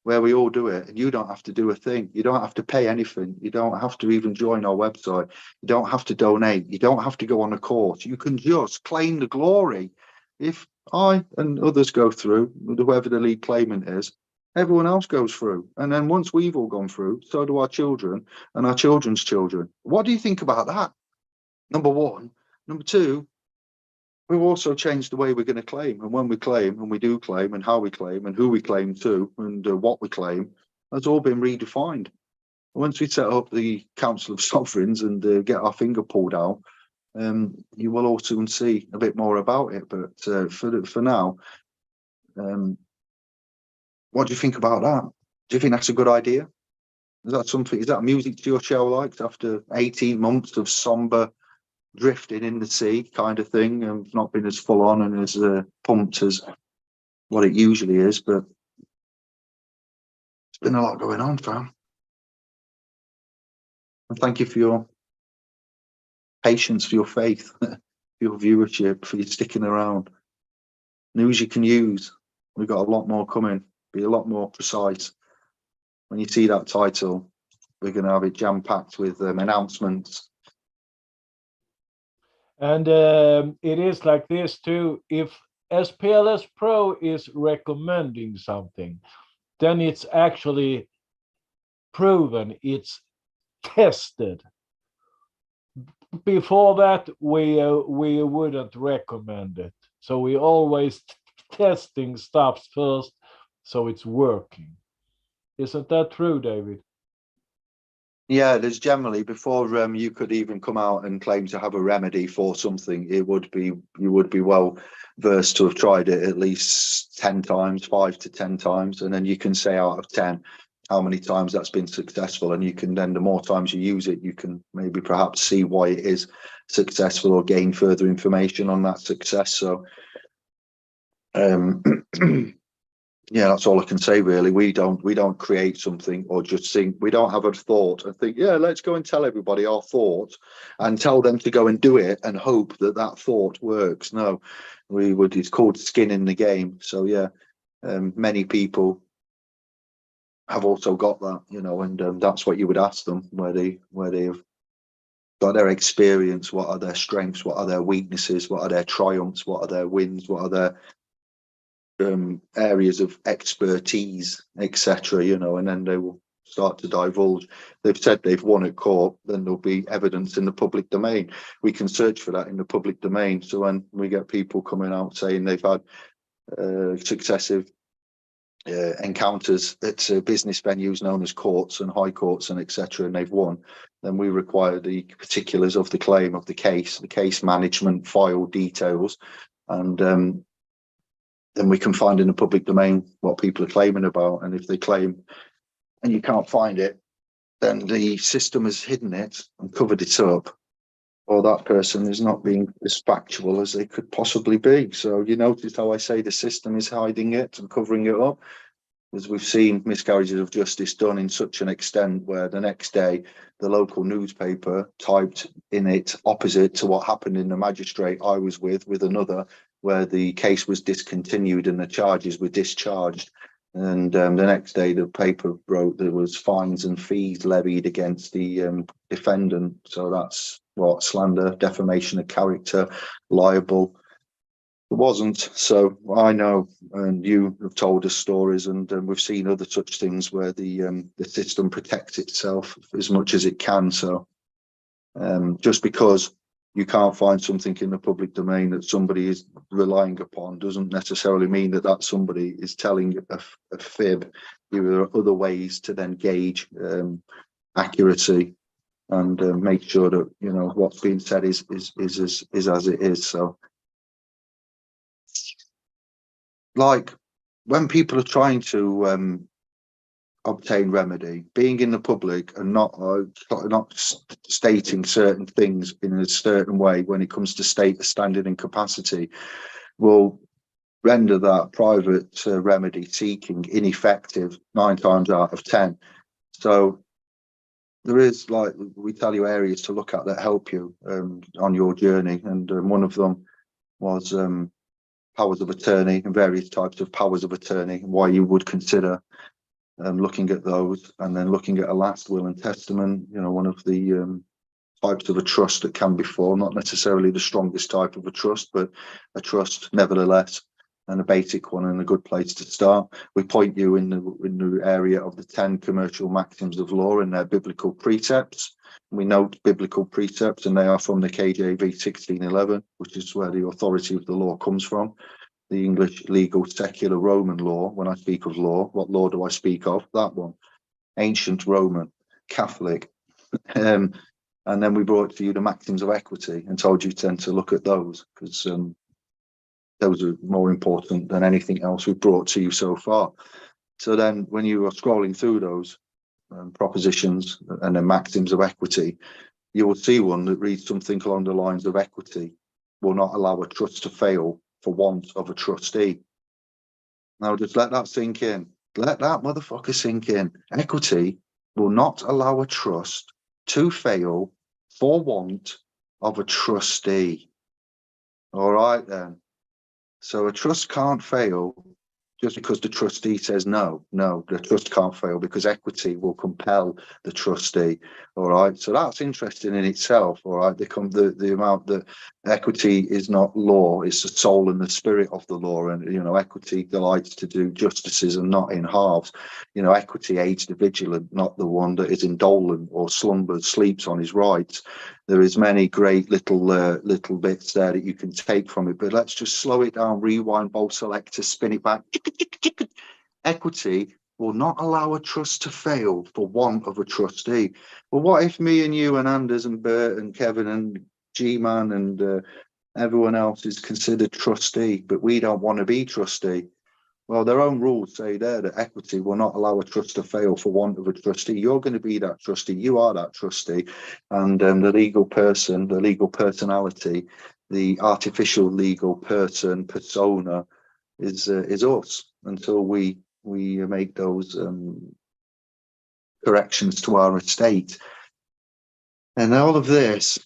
where we all do it, and you don't have to do a thing. You don't have to pay anything. You don't have to even join our website. You don't have to donate. You don't have to go on a course. You can just claim the glory. If I and others go through, whoever the lead claimant is, everyone else goes through. And then once we've all gone through, so do our children and our children's children. What do you think about that? Number one. Number two, we've also changed the way we're going to claim, and when we claim, and we do claim, and how we claim, and who we claim to, and what we claim, has all been redefined. Once we set up the Council of Sovereigns and get our finger pulled out, you will all soon see a bit more about it. But for now, what do you think about that? Do you think that's a good idea? Is that something? Is that music to your show? Like after 18 months of somber drifting in the sea kind of thing, and not been as full on and as pumped as what it usually is, but it's been a lot going on, fam. And thank you for your patience, for your faith, for your viewership, for your sticking around. News you can use. We've got a lot more coming. Be a lot more precise. When you see that title, we're going to have it jam-packed with announcements.
And it is like this too. If SPLS Pro is recommending something, then it's actually proven, it's tested. Before that, we wouldn't recommend it. So we always testing stuff first, so it's working. Isn't that true, David?
Yeah, there's generally, before you could even come out and claim to have a remedy for something, you would be well versed to have tried it at least 10 times, 5 to 10 times, and then you can say out of 10 how many times that's been successful, and you can then, the more times you use it, you can maybe perhaps see why it is successful or gain further information on that success. So yeah, that's all I can say really. We don't create something or just think. We don't have a thought and think, yeah, let's go and tell everybody our thought and tell them to go and do it and hope that that thought works. No, it's called skin in the game. So yeah, many people have also got that, you know, and that's what you would ask them, where they've got their experience, what are their strengths, what are their weaknesses, what are their triumphs, what are their wins, what are their areas of expertise, etc., you know, and then they will start to divulge. They've said they've won at court, then there'll be evidence in the public domain. We can search for that in the public domain. So when we get people coming out saying they've had successive encounters at business venues known as courts and high courts and etc., and they've won, then we require the particulars of the claim, of the case management, file details, and then we can find in the public domain what people are claiming about. And if they claim and you can't find it, then the system has hidden it and covered it up, or that person is not being as factual as they could possibly be. So you notice how I say the system is hiding it and covering it up, as we've seen miscarriages of justice done in such an extent where the next day the local newspaper typed in it opposite to what happened in the magistrate I was with another, where the case was discontinued and the charges were discharged. And the next day the paper wrote there was fines and fees levied against the defendant. So that's what, slander, defamation of character, liable. It wasn't. So I know, and you have told us stories, and we've seen other such things where the system protects itself as much as it can. So just because you can't find something in the public domain that somebody is relying upon doesn't necessarily mean that that somebody is telling a fib. There are other ways to then gauge accuracy and make sure that, you know, what's being said is as it is. So, like, when people are trying to obtain remedy, being in the public and not stating certain things in a certain way when it comes to state the standing and capacity will render that private remedy seeking ineffective 9 times out of 10. So there is, like, we tell you areas to look at that help you on your journey, and one of them was powers of attorney and various types of powers of attorney, and why you would consider looking at those, and then looking at a last will and testament, you know, one of the types of a trust that can be formed, not necessarily the strongest type of a trust, but a trust nevertheless, and a basic one and a good place to start. We point you in the area of the 10 commercial maxims of law and their biblical precepts. We note biblical precepts, and they are from the KJV 1611, which is where the authority of the law comes from. The English legal secular Roman law. When I speak of law, what law do I speak of? That one. Ancient Roman, Catholic. And then we brought to you the maxims of equity and told you to look at those, because those are more important than anything else we've brought to you so far. So then when you are scrolling through those propositions and the maxims of equity, you will see one that reads something along the lines of: equity will not allow a trust to fail for want of a trustee. Now just let that sink in. Let that motherfucker sink in. Equity will not allow a trust to fail for want of a trustee. All right then. So a trust can't fail just because the trustee says no. No, the trust can't fail because equity will compel the trustee. All right. So that's interesting in itself. All right. The amount that equity is not law, it's the soul and the spirit of the law. And, you know, equity delights to do justices and not in halves. You know, equity aids the vigilant, not the one that is indolent or slumbers, sleeps on his rights. There is many great little bits there that you can take from it, but let's just slow it down, rewind, bolt selector, spin it back. Equity will not allow a trust to fail for want of a trustee. Well, what if me and you and Anders and Bert and Kevin and G-Man and everyone else is considered trustee, but we don't want to be trustee? Well, their own rules say there that equity will not allow a trust to fail for want of a trustee. You're going to be that trustee. You are that trustee. And the legal person, the legal personality, the artificial legal person, persona is us until we make those corrections to our estate. And all of this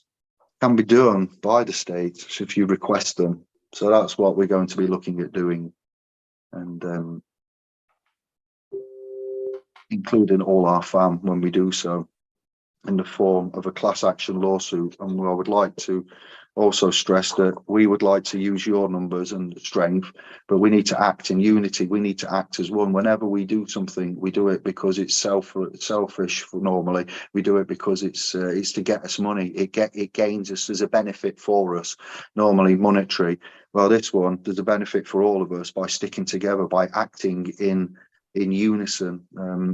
can be done by the state if you request them. So that's what we're going to be looking at doing. And including all our fam when we do so, in the form of a class action lawsuit. And I would like to also stress that we would like to use your numbers and strength, but we need to act in unity. We need to act as one. Whenever we do something, we do it because it's selfish. Normally, we do it because it's to get us money. It gains us. There's a benefit for us, normally monetary. Well, this one, there's a benefit for all of us by sticking together, by acting in unison,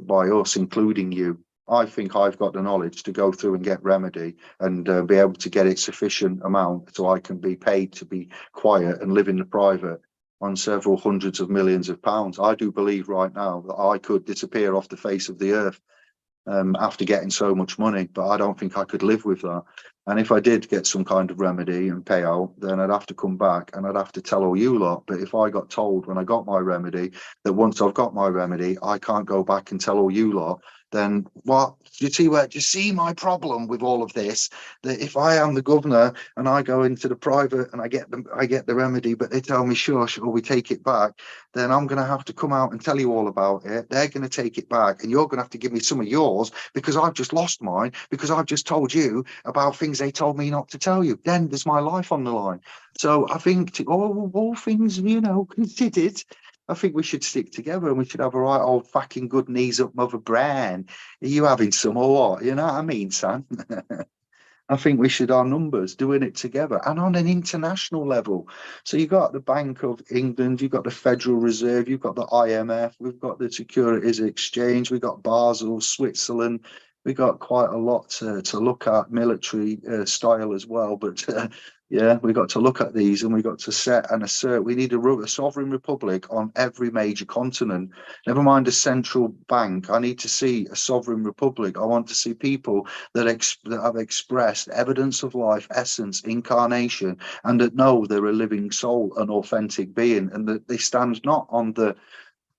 by us, including you. I think I've got the knowledge to go through and get remedy and be able to get it sufficient amount so I can be paid to be quiet and live in the private on several hundreds of millions of pounds. I do believe right now that I could disappear off the face of the earth after getting so much money, but I don't think I could live with that. And if I did get some kind of remedy and payout, then I'd have to come back and I'd have to tell all you lot. But if I got told when I got my remedy that once I've got my remedy, I can't go back and tell all you lot, then what? Do you see my problem with all of this? That if I am the governor and I go into the private and I get the remedy, but they tell me shush or we take it back, then I'm going to have to come out and tell you all about it. They're going to take it back, and you're going to have to give me some of yours because I've just lost mine because I've just told you about things they told me not to tell you. Then there's my life on the line. So I think all things, considered, I think we should stick together and we should have a right old fucking good knees up mother brand. Are you having some or what? You know what I mean, son? I think we should our numbers doing it together and on an international level. So you've got the Bank of England, you've got the Federal Reserve, you've got the IMF, we've got the Securities Exchange, we've got Basel, Switzerland. We've got quite a lot to look at, military style as well. But yeah, we got to look at these and we got to set and assert. We need a sovereign republic on every major continent. Never mind a central bank. I need to see a sovereign republic. I want to see people that have expressed evidence of life, essence, incarnation, and that know they're a living soul, an authentic being, and that they stand not on the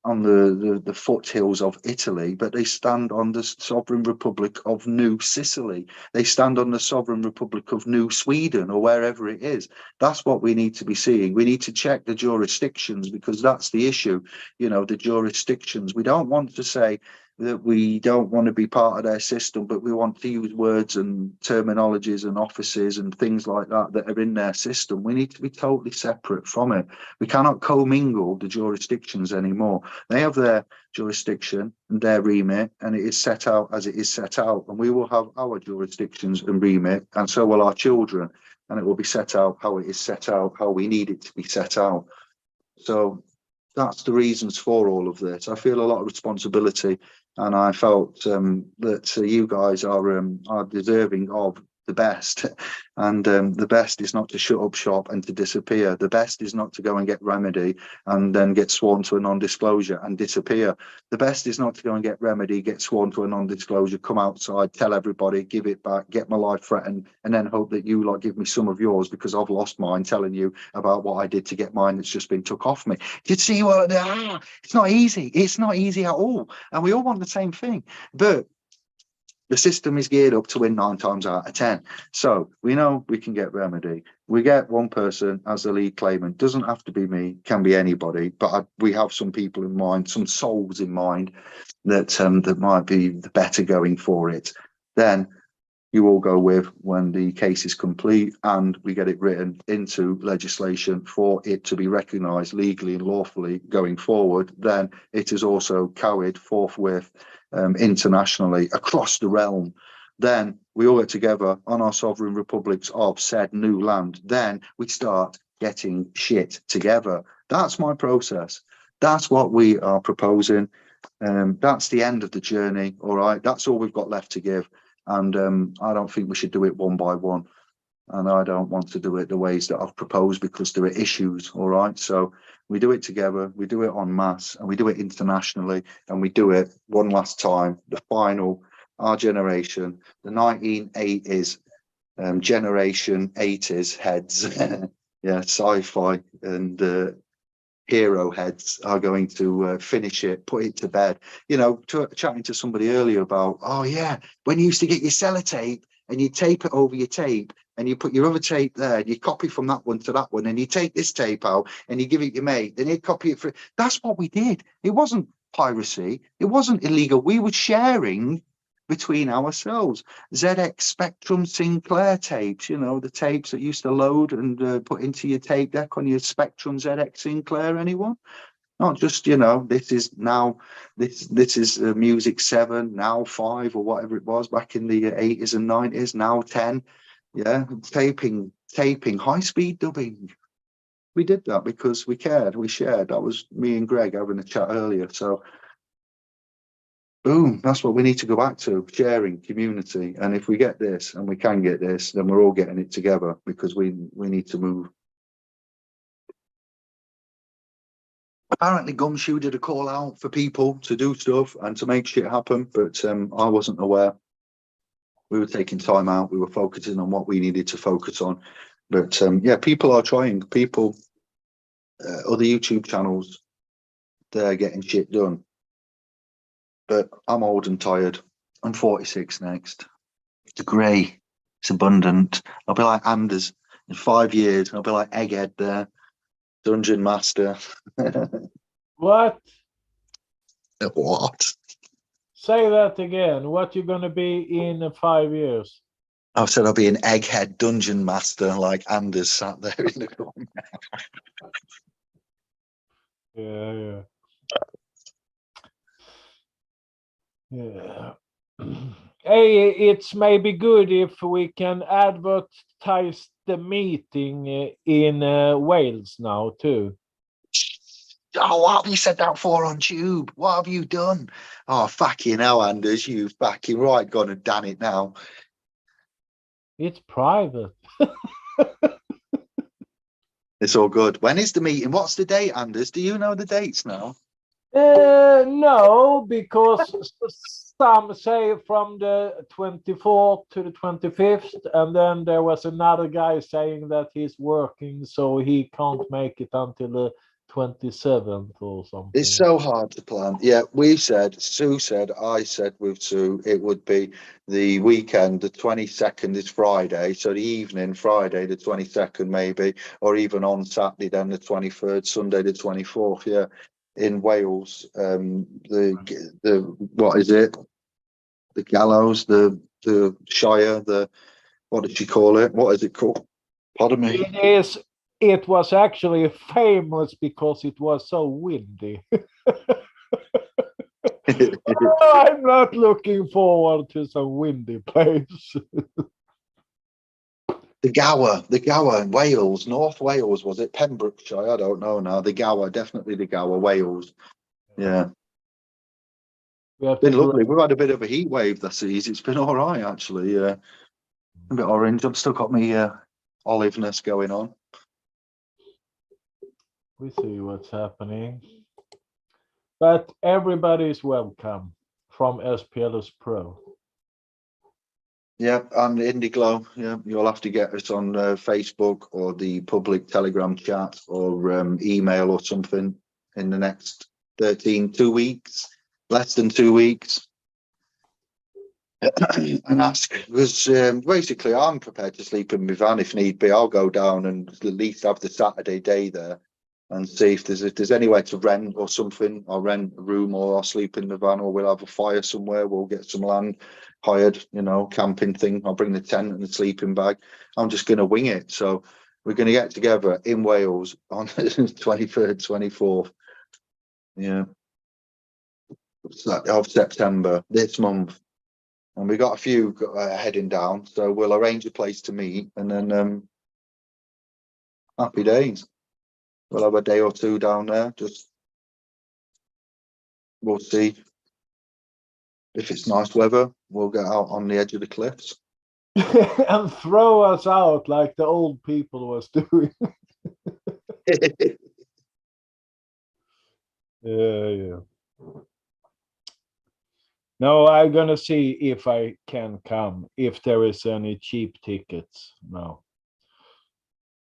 the foothills of Italy, but they stand on the sovereign republic of New Sicily. They stand on the sovereign republic of New Sweden, or wherever it is. That's what we need to be seeing. We need to check the jurisdictions, because that's the issue. You know, the jurisdictions. We don't want to say that we don't want to be part of their system, but we want to use words and terminologies and offices and things like that that are in their system. We need to be totally separate from it. We cannot commingle the jurisdictions anymore. They have their jurisdiction and their remit, and it is set out as it is set out, and we will have our jurisdictions and remit, and so will our children, and it will be set out how it is set out, how we need it to be set out. So that's the reasons for all of this. I feel a lot of responsibility, and I felt that you guys are deserving of the best. And the best is not to shut up shop and to disappear. The best is not to go and get remedy and then get sworn to a non-disclosure and disappear. The best is not to go and get remedy, get sworn to a non-disclosure, come outside, tell everybody, give it back, get my life threatened, and then hope that you like give me some of yours because I've lost mine, telling you about what I did to get mine that's just been took off me. You see what? It's not easy. It's not easy at all. And we all want the same thing. But the system is geared up to win 9 times out of 10. So we know we can get remedy. We get one person as the lead claimant. Doesn't have to be me, can be anybody. But we have some people in mind, some souls in mind that that might be the better going for it. Then you all go with when the case is complete and we get it written into legislation for it to be recognised legally and lawfully going forward. Then it is also carried forthwith internationally across the realm. Then we all get together on our sovereign republics of said new land. Then we start getting shit together. That's my process. That's what we are proposing. That's the end of the journey. All right. That's all we've got left to give. And I don't think we should do it one by one. And I don't want to do it the ways that I've proposed, because there are issues. All right. So we do it together, we do it en masse, and we do it internationally, and we do it one last time. The final, our generation, the 1980s, generation 80s heads, yeah, sci-fi and hero heads are going to finish it, put it to bed. You know, chatting to somebody earlier about, oh yeah, when you used to get your sellotape and you tape it over your tape, and you put your other tape there, and you copy from that one to that one, and you take this tape out and you give it your mate, then he'd copy it for. That's what we did. It wasn't piracy. It wasn't illegal. We were sharing between ourselves. ZX Spectrum Sinclair tapes, you know, the tapes that used to load and put into your tape deck on your Spectrum ZX Sinclair. Anyone? Not just, you know, this is now, this is Music 7, now 5 or whatever it was back in the 80s and 90s, now 10. Yeah, taping, high-speed dubbing. We did that because we cared, we shared. That was me and Greg having a chat earlier. So, boom, that's what we need to go back to, sharing, community. And if we get this, and we can get this, then we're all getting it together, because we need to move. Apparently Gumshoe did a call out for people to do stuff and to make shit happen, but I wasn't aware. We were taking time out. We were focusing on what we needed to focus on. But yeah, people are trying. People, other YouTube channels, they're getting shit done. But I'm old and tired. I'm 46 next. It's grey. It's abundant. I'll be like Anders in 5 years. I'll be like Egghead there, Dungeon Master.
What?
What?
Say that again. What you gonna be in 5 years?
I said I'll be an Egghead Dungeon Master, like Anders sat there in the corner.
Yeah, yeah. Hey, it's maybe good if we can advertise the meeting in Wales now too.
Oh, what have you said that for on Tube? What have you done? Oh, fucking hell, Anders, you fucking right, gone and done it now.
It's private.
It's all good. When is the meeting? What's the date, Anders? Do you know the dates now?
No, because some say from the 24th to the 25th, and then there was another guy saying that he's working, so he can't make it until the 27th or something.
It's so hard to plan. Yeah, Sue said, I said with Sue, it would be the weekend, the 22nd is Friday, so the evening, Friday, the 22nd maybe, or even on Saturday, then the 23rd, Sunday, the 24th, yeah, in Wales. The what is it? The gallows, the Shire, what did she call it? What is it called? Pardon me.
It was actually famous because it was so windy. I'm not looking forward to some windy place.
The Gower in Wales, North Wales, was it Pembrokeshire? I don't know now. The Gower, definitely the Gower, Wales. Yeah. Been lovely. We've had a bit of a heat wave this season. It's been all right, actually. Yeah. A bit orange. I've still got my oliveness going on.
We see what's happening. But everybody is welcome from SPLS Pro.
Yeah, and Indiglo. Yeah, you'll have to get us on Facebook or the public Telegram chat or email or something in the next 2 weeks, less than 2 weeks. And ask, because basically I'm prepared to sleep in my van if need be. I'll go down and at least have the Saturday day there and see if there's anywhere to rent or something. I'll rent a room or I'll sleep in the van, or we'll have a fire somewhere. We'll get some land hired, camping thing. I'll bring the tent and the sleeping bag. I'm just going to wing it. So we're going to get together in Wales on the 23rd, 24th. Yeah. Of September, this month. And we got a few heading down, so we'll arrange a place to meet, and then happy days. We'll have a day or two down there. We'll see if it's nice weather. We'll get out on the edge of the cliffs
and throw us out like the old people was doing. Yeah. No, I'm gonna see if I can come, if there is any cheap tickets. No.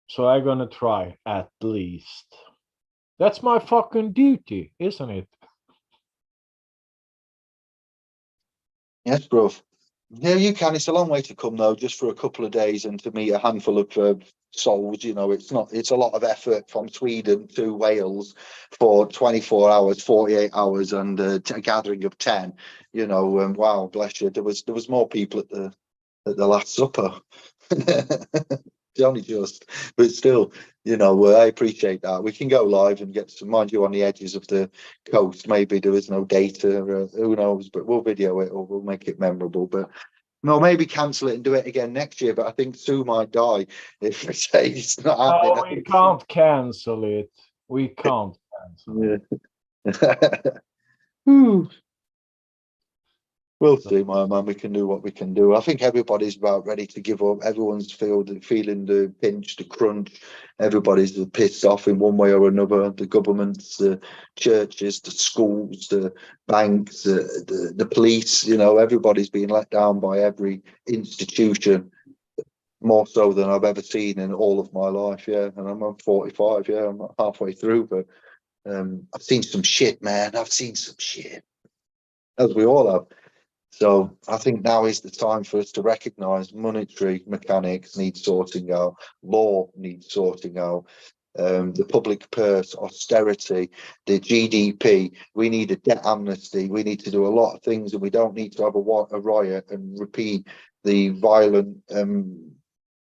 So I'm gonna try at least. That's my fucking duty, isn't it?
Yes, bro. Yeah, you can. It's a long way to come though, just for a couple of days and to meet a handful of souls. It's a lot of effort from Sweden to Wales for 24 hours, 48 hours, and a gathering of 10. Wow, bless you. There was more people at the Last Supper. It's only just, but still, I appreciate that. We can go live and get some, mind you, on the edges of the coast. Maybe there is no data, who knows, but we'll video it or we'll make it memorable. But no, maybe cancel it and do it again next year. But I think Sue might die if we say it's not happening.
No, we can't cancel it. We can't cancel
it. We'll see, my man. We can do what we can do. I think everybody's about ready to give up. Everyone's feeling the pinch, the crunch. Everybody's pissed off in one way or another. The governments, the churches, the schools, the banks, the police. Everybody's being let down by every institution, more so than I've ever seen in all of my life. Yeah, and I'm 45. Yeah, I'm not halfway through, but I've seen some shit, man. I've seen some shit, as we all have. So I think now is the time for us to recognise monetary mechanics need sorting out, law needs sorting out, the public purse, austerity, the GDP. We need a debt amnesty. We need to do a lot of things, and we don't need to have a riot and repeat the violent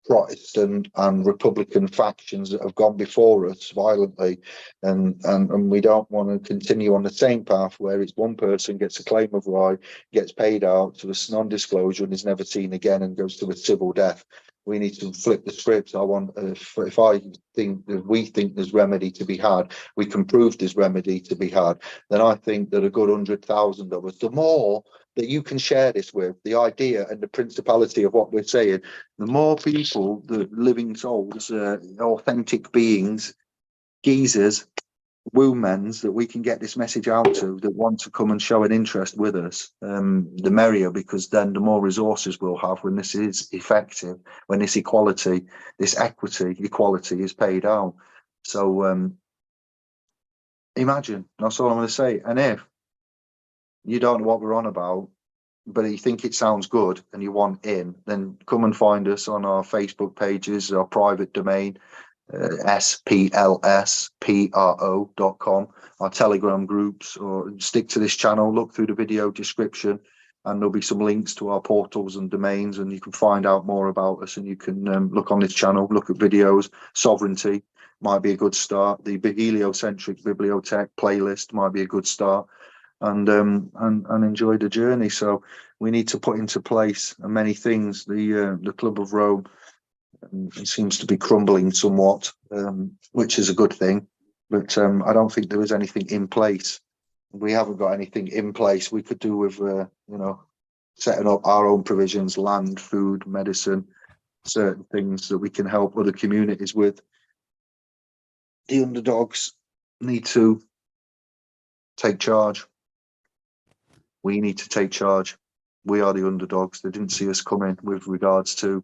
Protestant and Republican factions that have gone before us violently, and we don't want to continue on the same path where it's one person gets a claim of right, gets paid out to a non-disclosure and is never seen again and goes to a civil death. We need to flip the script. I want, if we think there's remedy to be had, we can prove there's remedy to be had, then I think that a good 100,000 of us, the more that you can share this with, the idea and the principality of what we're saying, the more people, the living souls, authentic beings, geezers, wombens that we can get this message out to that want to come and show an interest with us, the merrier, because then the more resources we'll have when this is effective, when this equality is paid out. So Imagine, that's all I'm going to say. And if you don't know what we're on about, but you think it sounds good and you want in, then come and find us on our Facebook pages, our private domain, splspro.com, our Telegram groups, or stick to this channel, look through the video description, and there'll be some links to our portals and domains, and you can find out more about us, and you can look on this channel, look at videos. Sovereignty might be a good start. The heliocentric bibliothèque playlist might be a good start. And enjoy the journey. So we need to put into place many things. The Club of Rome it seems to be crumbling somewhat, which is a good thing. But I don't think there is anything in place. We haven't got anything in place. We could do with setting up our own provisions, land, food, medicine, certain things that we can help other communities with. The underdogs need to take charge. We need to take charge. We are the underdogs. They didn't see us coming with regards to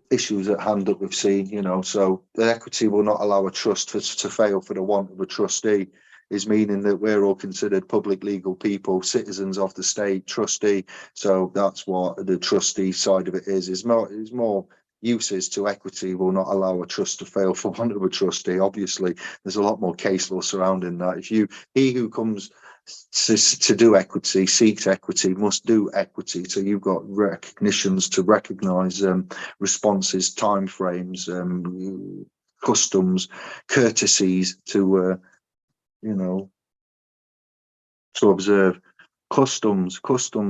issues at hand that we've seen, so the equity will not allow a trust to fail for the want of a trustee, is meaning that we're all considered public legal people, citizens of the state, trustee. So that's what the trustee side of it is more uses to equity will not allow a trust to fail for want of a trustee. Obviously, there's a lot more case law surrounding that. He who comes to do equity, seeks equity, must do equity. So you've got recognitions to recognise responses, timeframes, customs, courtesies to to observe. Customs,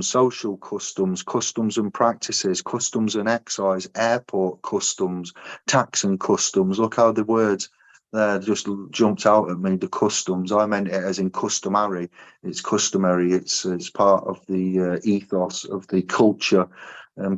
social customs and practices, customs and excise, airport customs, tax and customs. Look how the words there just jumped out at me. The customs, I meant it as in customary. It's customary. It's part of the ethos of the culture.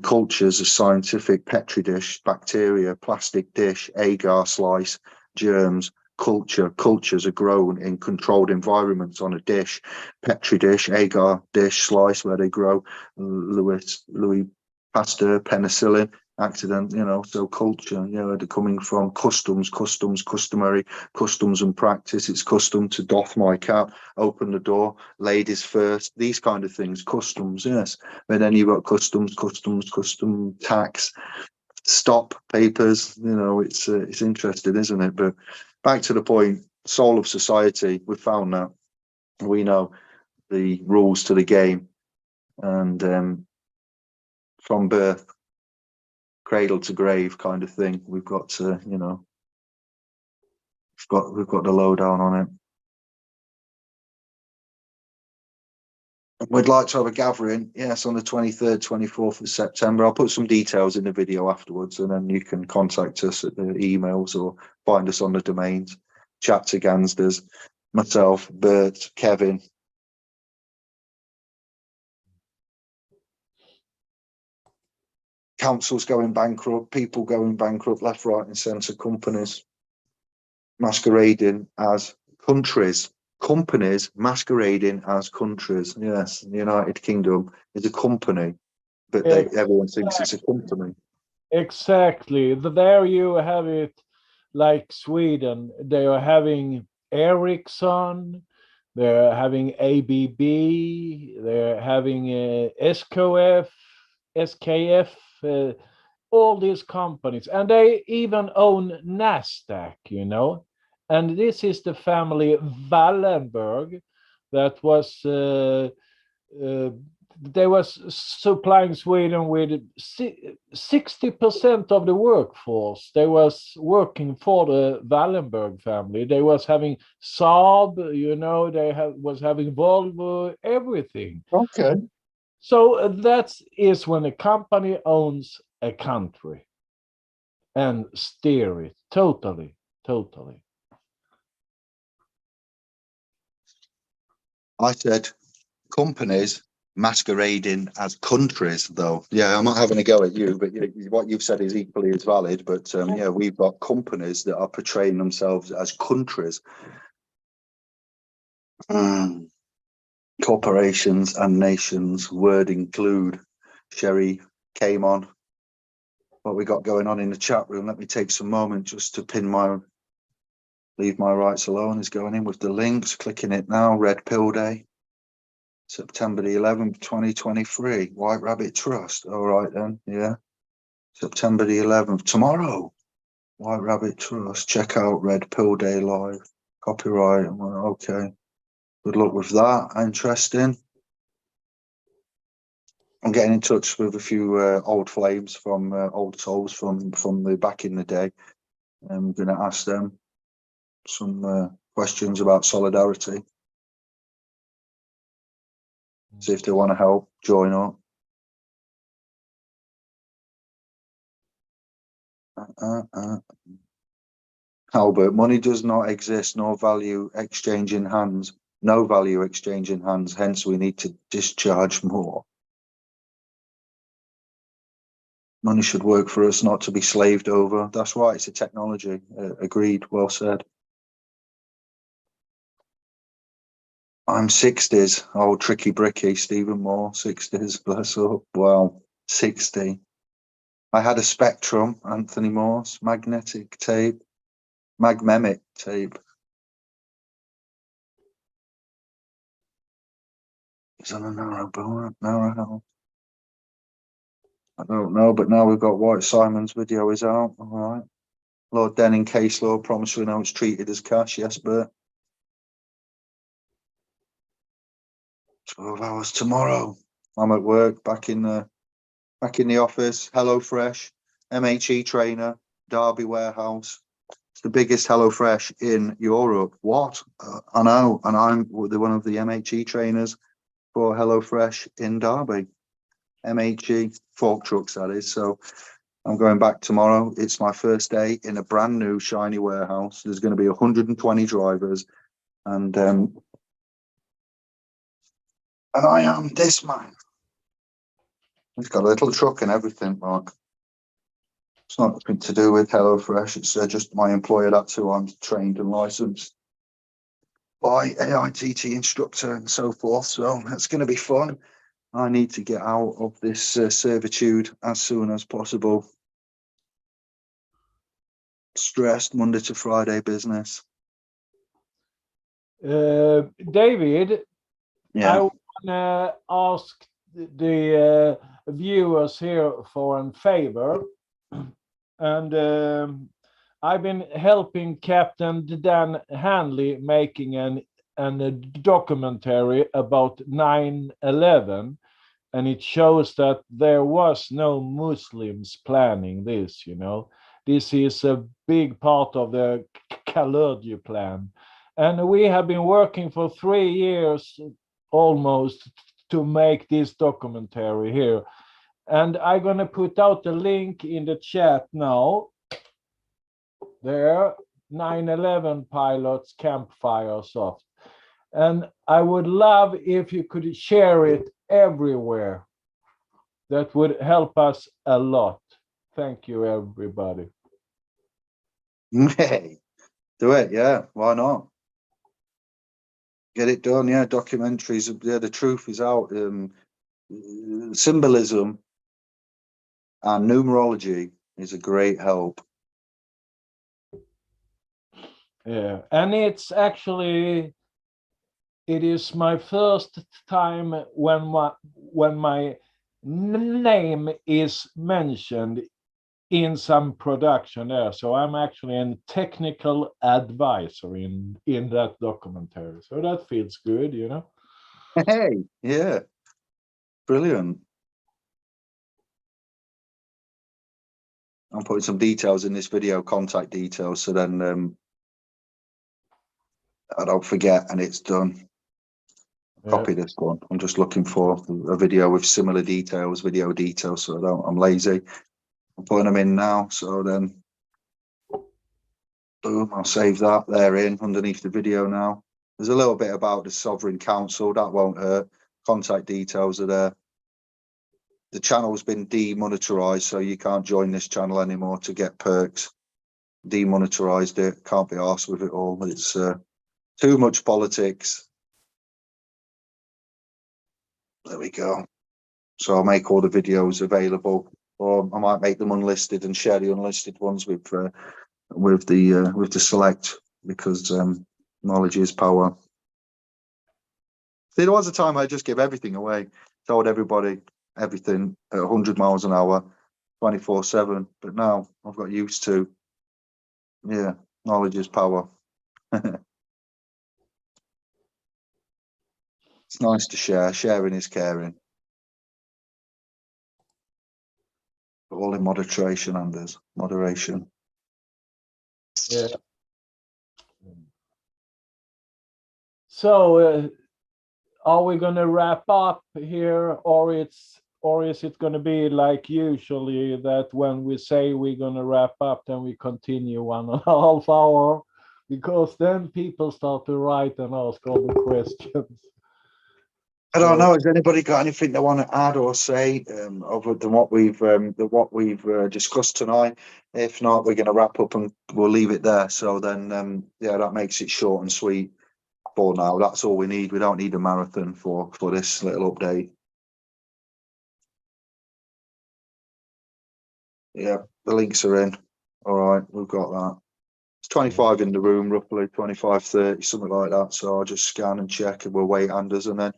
Cultures, a scientific petri dish, bacteria, plastic dish, agar slice, germs. Cultures are grown in controlled environments on a dish, petri dish, agar dish, slice where they grow. Louis Pasteur, penicillin, accident, so culture, they're coming from customs, customary, customs and practice. It's custom to doff my cap, open the door, ladies first, these kind of things, customs, yes. But then you've got custom tax, stop papers, it's interesting, isn't it? But back to the point, soul of society, we found that. We know the rules to the game, and from birth, cradle to grave kind of thing. We've got to, we've got the lowdown on it. We'd like to have a gathering, yes, on the 23rd, 24th of September. I'll put some details in the video afterwards, and then you can contact us at the emails or find us on the domains. Chat to Gansders, myself, Bert, Kevin. Councils going bankrupt, people going bankrupt, left, right, and centre, companies masquerading as countries. Companies masquerading as countries. Yes, the United Kingdom is a company, but everyone thinks it's a company.
Exactly. There you have it, like Sweden. They are having Ericsson, they're having ABB, they're having SKF, all these companies, and they even own NASDAQ, and this is the family Wallenberg that was they was supplying Sweden with 60% of the workforce. They was working for the Wallenberg family. They was having Saab, they was having Volvo, everything.
Okay.
So that is when a company owns a country and steer it totally.
I said companies masquerading as countries, though. Yeah, I'm not having a go at you, but what you've said is equally as valid. But yeah, we've got companies that are portraying themselves as countries. Corporations and nations, word include. Sherry came on. What we got going on in the chat room? Let me take some moment just to pin my Leave My Rights Alone is going in with the links. Clicking it now. Red Pill Day. September the 11th, 2023. White Rabbit Trust. All right then. Yeah. September the 11th. Tomorrow. White Rabbit Trust. Check out Red Pill Day live. Copyright. Okay. Good luck with that. Interesting. I'm getting in touch with a few old flames from old souls from the back in the day. I'm going to ask them some questions about solidarity. See if they want to help, join up. Albert, money does not exist, no value exchange in hands, no value exchange in hands, hence we need to discharge more. Money should work for us, not to be slaved over. That's right, it's a technology. Agreed, well said. I'm 60s, old tricky bricky, Stephen Moore, 60s, bless up. Wow, 60. I had a Spectrum, Anthony Morse, magnetic tape, magmemic tape. It's on a narrow bar, narrow house. I don't know, but now we've got White Simon's video is out. All right. Lord Denning case law, promissory notes treated as cash. Yes, Bert. 12 hours tomorrow. I'm at work, back in the office. HelloFresh, MHE trainer, Derby warehouse. It's the biggest HelloFresh in Europe. What? I know, and I'm one of the MHE trainers for HelloFresh in Derby. MHE fork trucks, that is. So I'm going back tomorrow. It's my first day in a brand new shiny warehouse. There's going to be 120 drivers, and I am this man. He's got a little truck and everything, Mark. It's not nothing to do with HelloFresh. It's just my employer. That's who I'm trained and licensed by, AITT instructor and so forth. So that's going to be fun. I need to get out of this servitude as soon as possible. Stressed Monday to Friday business.
David,
Yeah.
I want to ask the viewers here for a favor. And I've been helping Captain Dan Hanley making a documentary about 9/11, and it shows that there was no Muslims planning this, you know. This is a big part of the Kalergi plan. And we have been working for 3 years almost to make this documentary here. And I'm going to put out the link in the chat now. There, 9/11 pilots campfire soft. And I would love if you could share it everywhere. That would help us a lot. Thank you, everybody.
Hey, do it. Yeah, why not? Get it done. Yeah, documentaries. Yeah, the truth is out. Symbolism and numerology is a great help.
Yeah, and it's actually, it is my first time when my name is mentioned in some production there. So I'm actually a technical advisor in that documentary. So that feels good, you know.
Hey, yeah, brilliant. I'm putting some details in this video, contact details, so then I don't forget and it's done. Copy this one. I'm just looking for a video with similar details, video details, so I'm lazy. I'm putting them in now, so then boom, I'll save that. They're in underneath the video now. There's a little bit about the Sovereign Council, that won't hurt. Contact details are there. The channel's been demonetized, so you can't join this channel anymore to get perks. Demonetized it, can't be arsed with it all. It's too much politics. There we go. So I'll make all the videos available, or I might make them unlisted and share the unlisted ones with the select because knowledge is power. See, there was a time I just gave everything away, told everybody everything at 100 miles an hour, 24/7. But now I've got used to, yeah, knowledge is power. It's nice to share. Sharing is caring. But all in moderation, Anders. Moderation.
Yeah. So, are we going to wrap up here, or is it going to be like usually that when we say we're going to wrap up, then we continue 1.5 hours, because then people start to write and ask all the questions.
I don't know. Has anybody got anything they want to add or say other than what we've discussed tonight? If not, we're going to wrap up and we'll leave it there. So then, yeah, that makes it short and sweet for now. That's all we need. We don't need a marathon for this little update. Yeah, the links are in. All right, we've got that. It's 25 in the room, roughly 25, 30, something like that. So I'll just scan and check and we'll wait Anders, and then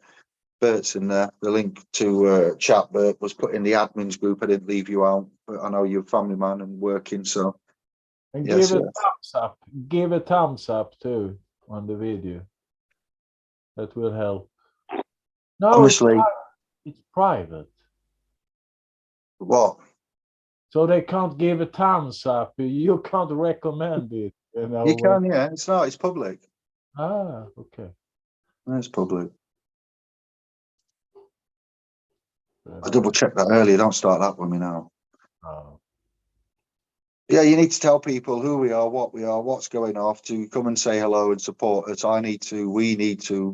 Bert's in there. The link to chat, Bert, was put in the admins group. I didn't leave you out, but I know you're a family man and working, so.
And
yes,
give a thumbs up. Give a thumbs up too on the video. That will help. No,
honestly,
it's private.
What?
So they can't give a thumbs up. You can't recommend it. You know.
You can, yeah. It's not. It's public.
Ah, okay.
It's public. I double checked that earlier. Don't start that with me now.
Oh.
Yeah, you need to tell people who we are, what's going off, to come and say hello and support us. We need to,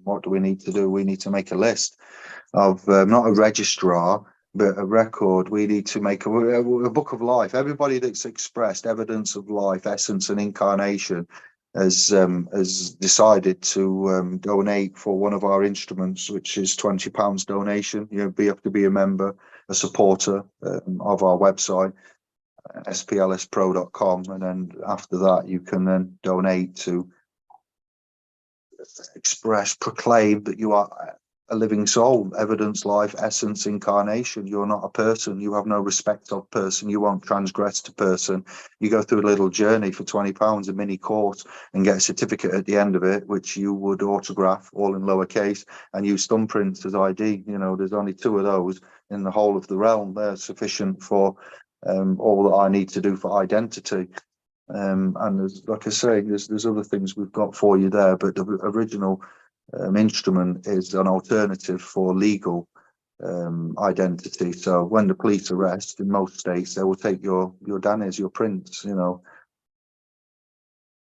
what do we need to do? We need to make a list of, not a registrar, but a record. We need to make a book of life. Everybody that's expressed evidence of life, essence and incarnation has decided to donate for one of our instruments, which is £20 donation. You have to be a member, a supporter of our website, splspro.com, and then after that you can then donate to proclaim that you are a living soul, evidence, life, essence, incarnation. You're not a person. You have no respect of person. You won't transgress to person. You go through a little journey for £20, a mini course, and get a certificate at the end of it, which you would autograph all in lowercase and use thumbprints as ID. You know, there's only 2 of those in the whole of the realm. They're sufficient for all that I need to do for identity. And there's, like I say, there's other things we've got for you there, but the original instrument is an alternative for legal identity. So when the police arrest, in most states, they will take your Danny's, your prints, you know,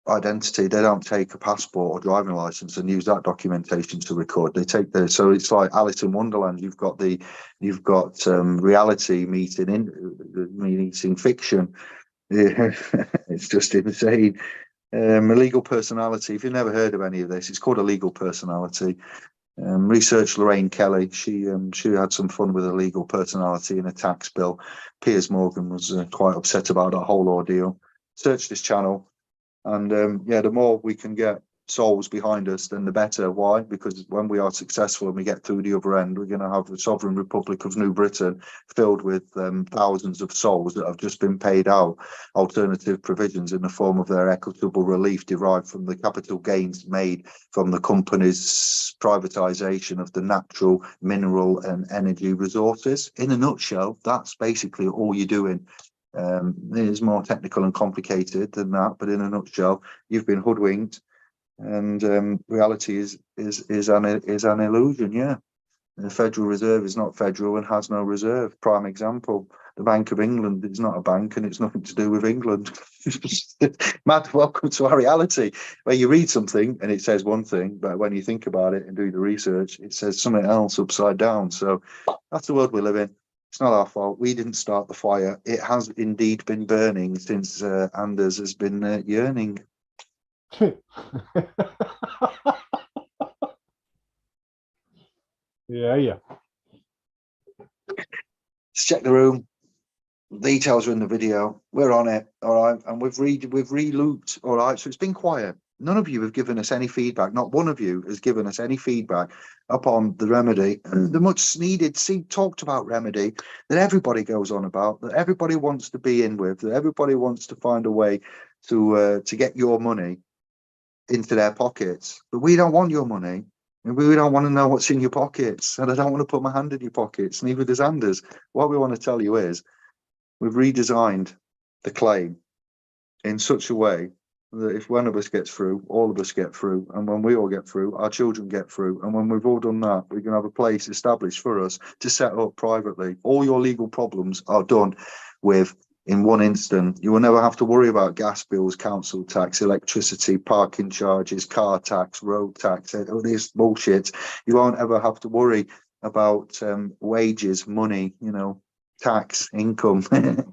identity. They don't take a passport or driving license and use that documentation to record. They take so it's like Alice in Wonderland. You've got reality meeting fiction. Yeah, it's just insane. A legal personality. If you've never heard of any of this, it's called a legal personality. Research Lorraine Kelly. She had some fun with a legal personality in a tax bill. Piers Morgan was quite upset about that whole ordeal. Search this channel. And yeah, the more we can get souls behind us, then the better. Why? Because when we are successful and we get through the other end, we're going to have the sovereign republic of New Britain filled with thousands of souls that have just been paid out alternative provisions in the form of their equitable relief derived from the capital gains made from the company's privatization of the natural, mineral and energy resources. In a nutshell, that's basically all you're doing. It is more technical and complicated than that, but in a nutshell, you've been hoodwinked, and reality is an illusion. Yeah, the Federal Reserve is not federal and has no reserve. Prime example: the Bank of England is not a bank, and it's nothing to do with England. Matt, welcome to our reality, where you read something and it says one thing, but when you think about it and do the research, it says something else upside down. So that's the world we live in. It's not our fault. We didn't start the fire. It has indeed been burning since Anders has been yearning.
Yeah.
Let's check the room. Details are in the video. We're on it, all right, and we've re-looped, all right. So it's been quiet. None of you have given us any feedback. Not one of you has given us any feedback upon the remedy, the much needed, talked about remedy that everybody goes on about, that everybody wants to be in with, that everybody wants to find a way to get your money into their pockets. But we don't want your money, and we don't want to know what's in your pockets, and I don't want to put my hand in your pockets. Neither does Anders. What we want to tell you is, we've redesigned the claim in such a way that if one of us gets through, all of us get through. And when we all get through, our children get through. And when we've all done that, we can have a place established for us to set up privately. All your legal problems are done with in one instant. You will never have to worry about gas bills, council tax, electricity, parking charges, car tax, road tax, all this bullshit. You won't ever have to worry about wages, money, you know, tax, income.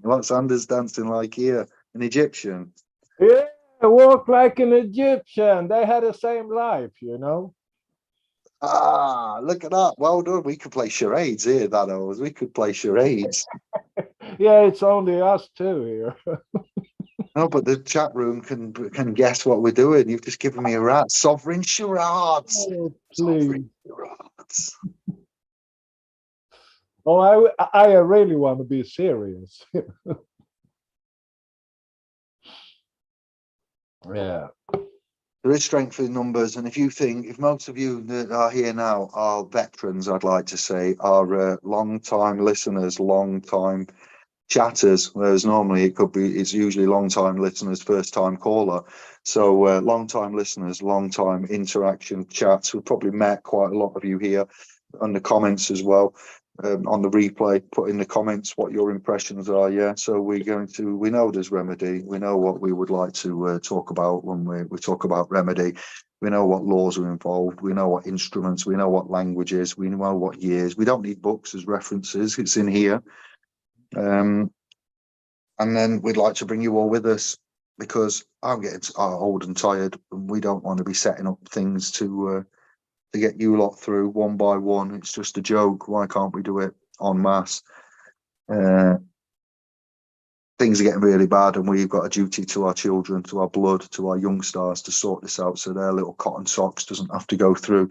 What's Anders dancing like here? An Egyptian.
Yeah, walk like an Egyptian. They had the same life, you know.
Ah, look at that. Well done. We could play charades here, that old. We could play charades.
Yeah, it's only us two here.
No, but the chat room can guess what we're doing. You've just given me a rat. Sovereign charades.
Oh,
Sovereign
please.
charades.
Oh, I really want to be serious. Yeah.
There is strength in numbers, and if most of you that are here now are veterans, I'd like to say, are long-time listeners, long-time chatters, whereas normally it's usually long-time listeners, first-time caller. So long-time listeners, long-time interaction chats. We've probably met quite a lot of you here on the comments as well. On the replay, put in the comments what your impressions are. Yeah, so we know there's remedy. We know what we would like to talk about when we talk about remedy. We know what laws are involved. We know what instruments. We know what languages. We know what years. We don't need books as references. It's in here. And then we'd like to bring you all with us, because I'm getting old and tired, and we don't want to be setting up things to get you lot through one by one. It's just a joke. Why can't we do it en masse? Things are getting really bad, and we've got a duty to our children, to our blood, to our young stars to sort this out, so their little cotton socks doesn't have to go through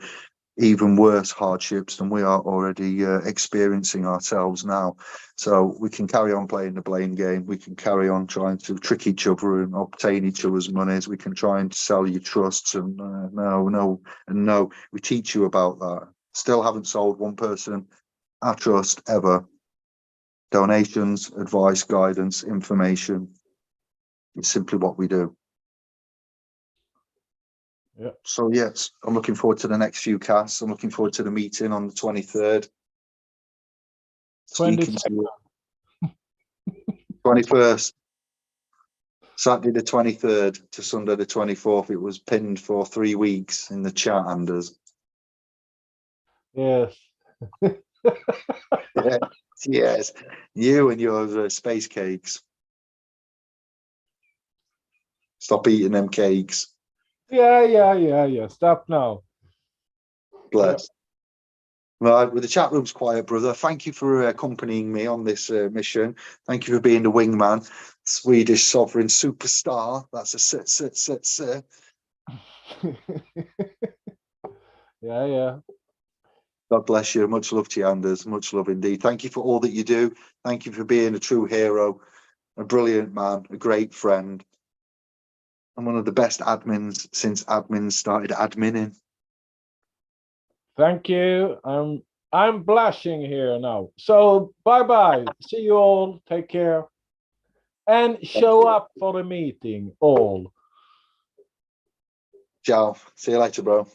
even worse hardships than we are already experiencing ourselves now. So we can carry on playing the blame game. We can carry on trying to trick each other and obtain each other's monies. We can try and sell you trusts, and no. We teach you about that. Still haven't sold one person our trust ever. Donations, advice, guidance, information. It's simply what we do.
Yeah.
So yes, I'm looking forward to the next few casts. I'm looking forward to the meeting on the 23rd. 21st. Saturday the 23rd to Sunday the 24th. It was pinned for 3 weeks in the chat, Anders.
Yes.
Yes. You and your space cakes. Stop eating them cakes.
Yeah. Stop now.
Bless. Right, well, the chat room's quiet, brother. Thank you for accompanying me on this mission. Thank you for being the wingman, Swedish sovereign superstar. That's a sit.
Yeah.
God bless you. Much love to you, Anders. Much love indeed. Thank you for all that you do. Thank you for being a true hero, a brilliant man, a great friend, and one of the best admins since admins started adminning.
Thank you. I'm blushing here now. So bye. See you all. Take care. And show up for the meeting, all.
Ciao. See you later, bro.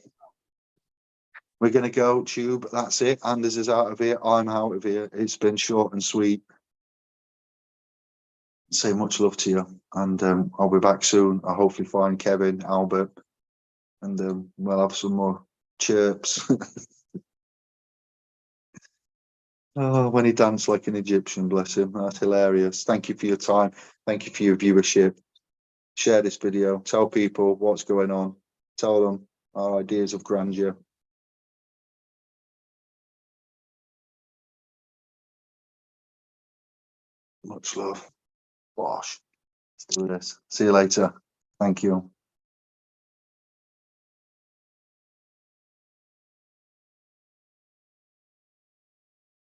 We're going to go, Tube. That's it. Anders is out of here. I'm out of here. It's been short and sweet. Say much love to you. And I'll be back soon. I'll hopefully find Kevin, Albert, and we'll have some more chirps. Oh, when he danced like an Egyptian, bless him. That's hilarious. Thank you for your time. Thank you for your viewership. Share this video. Tell people what's going on. Tell them our ideas of grandeur. Much love. Bosh. Let's do this. See you later. Thank you.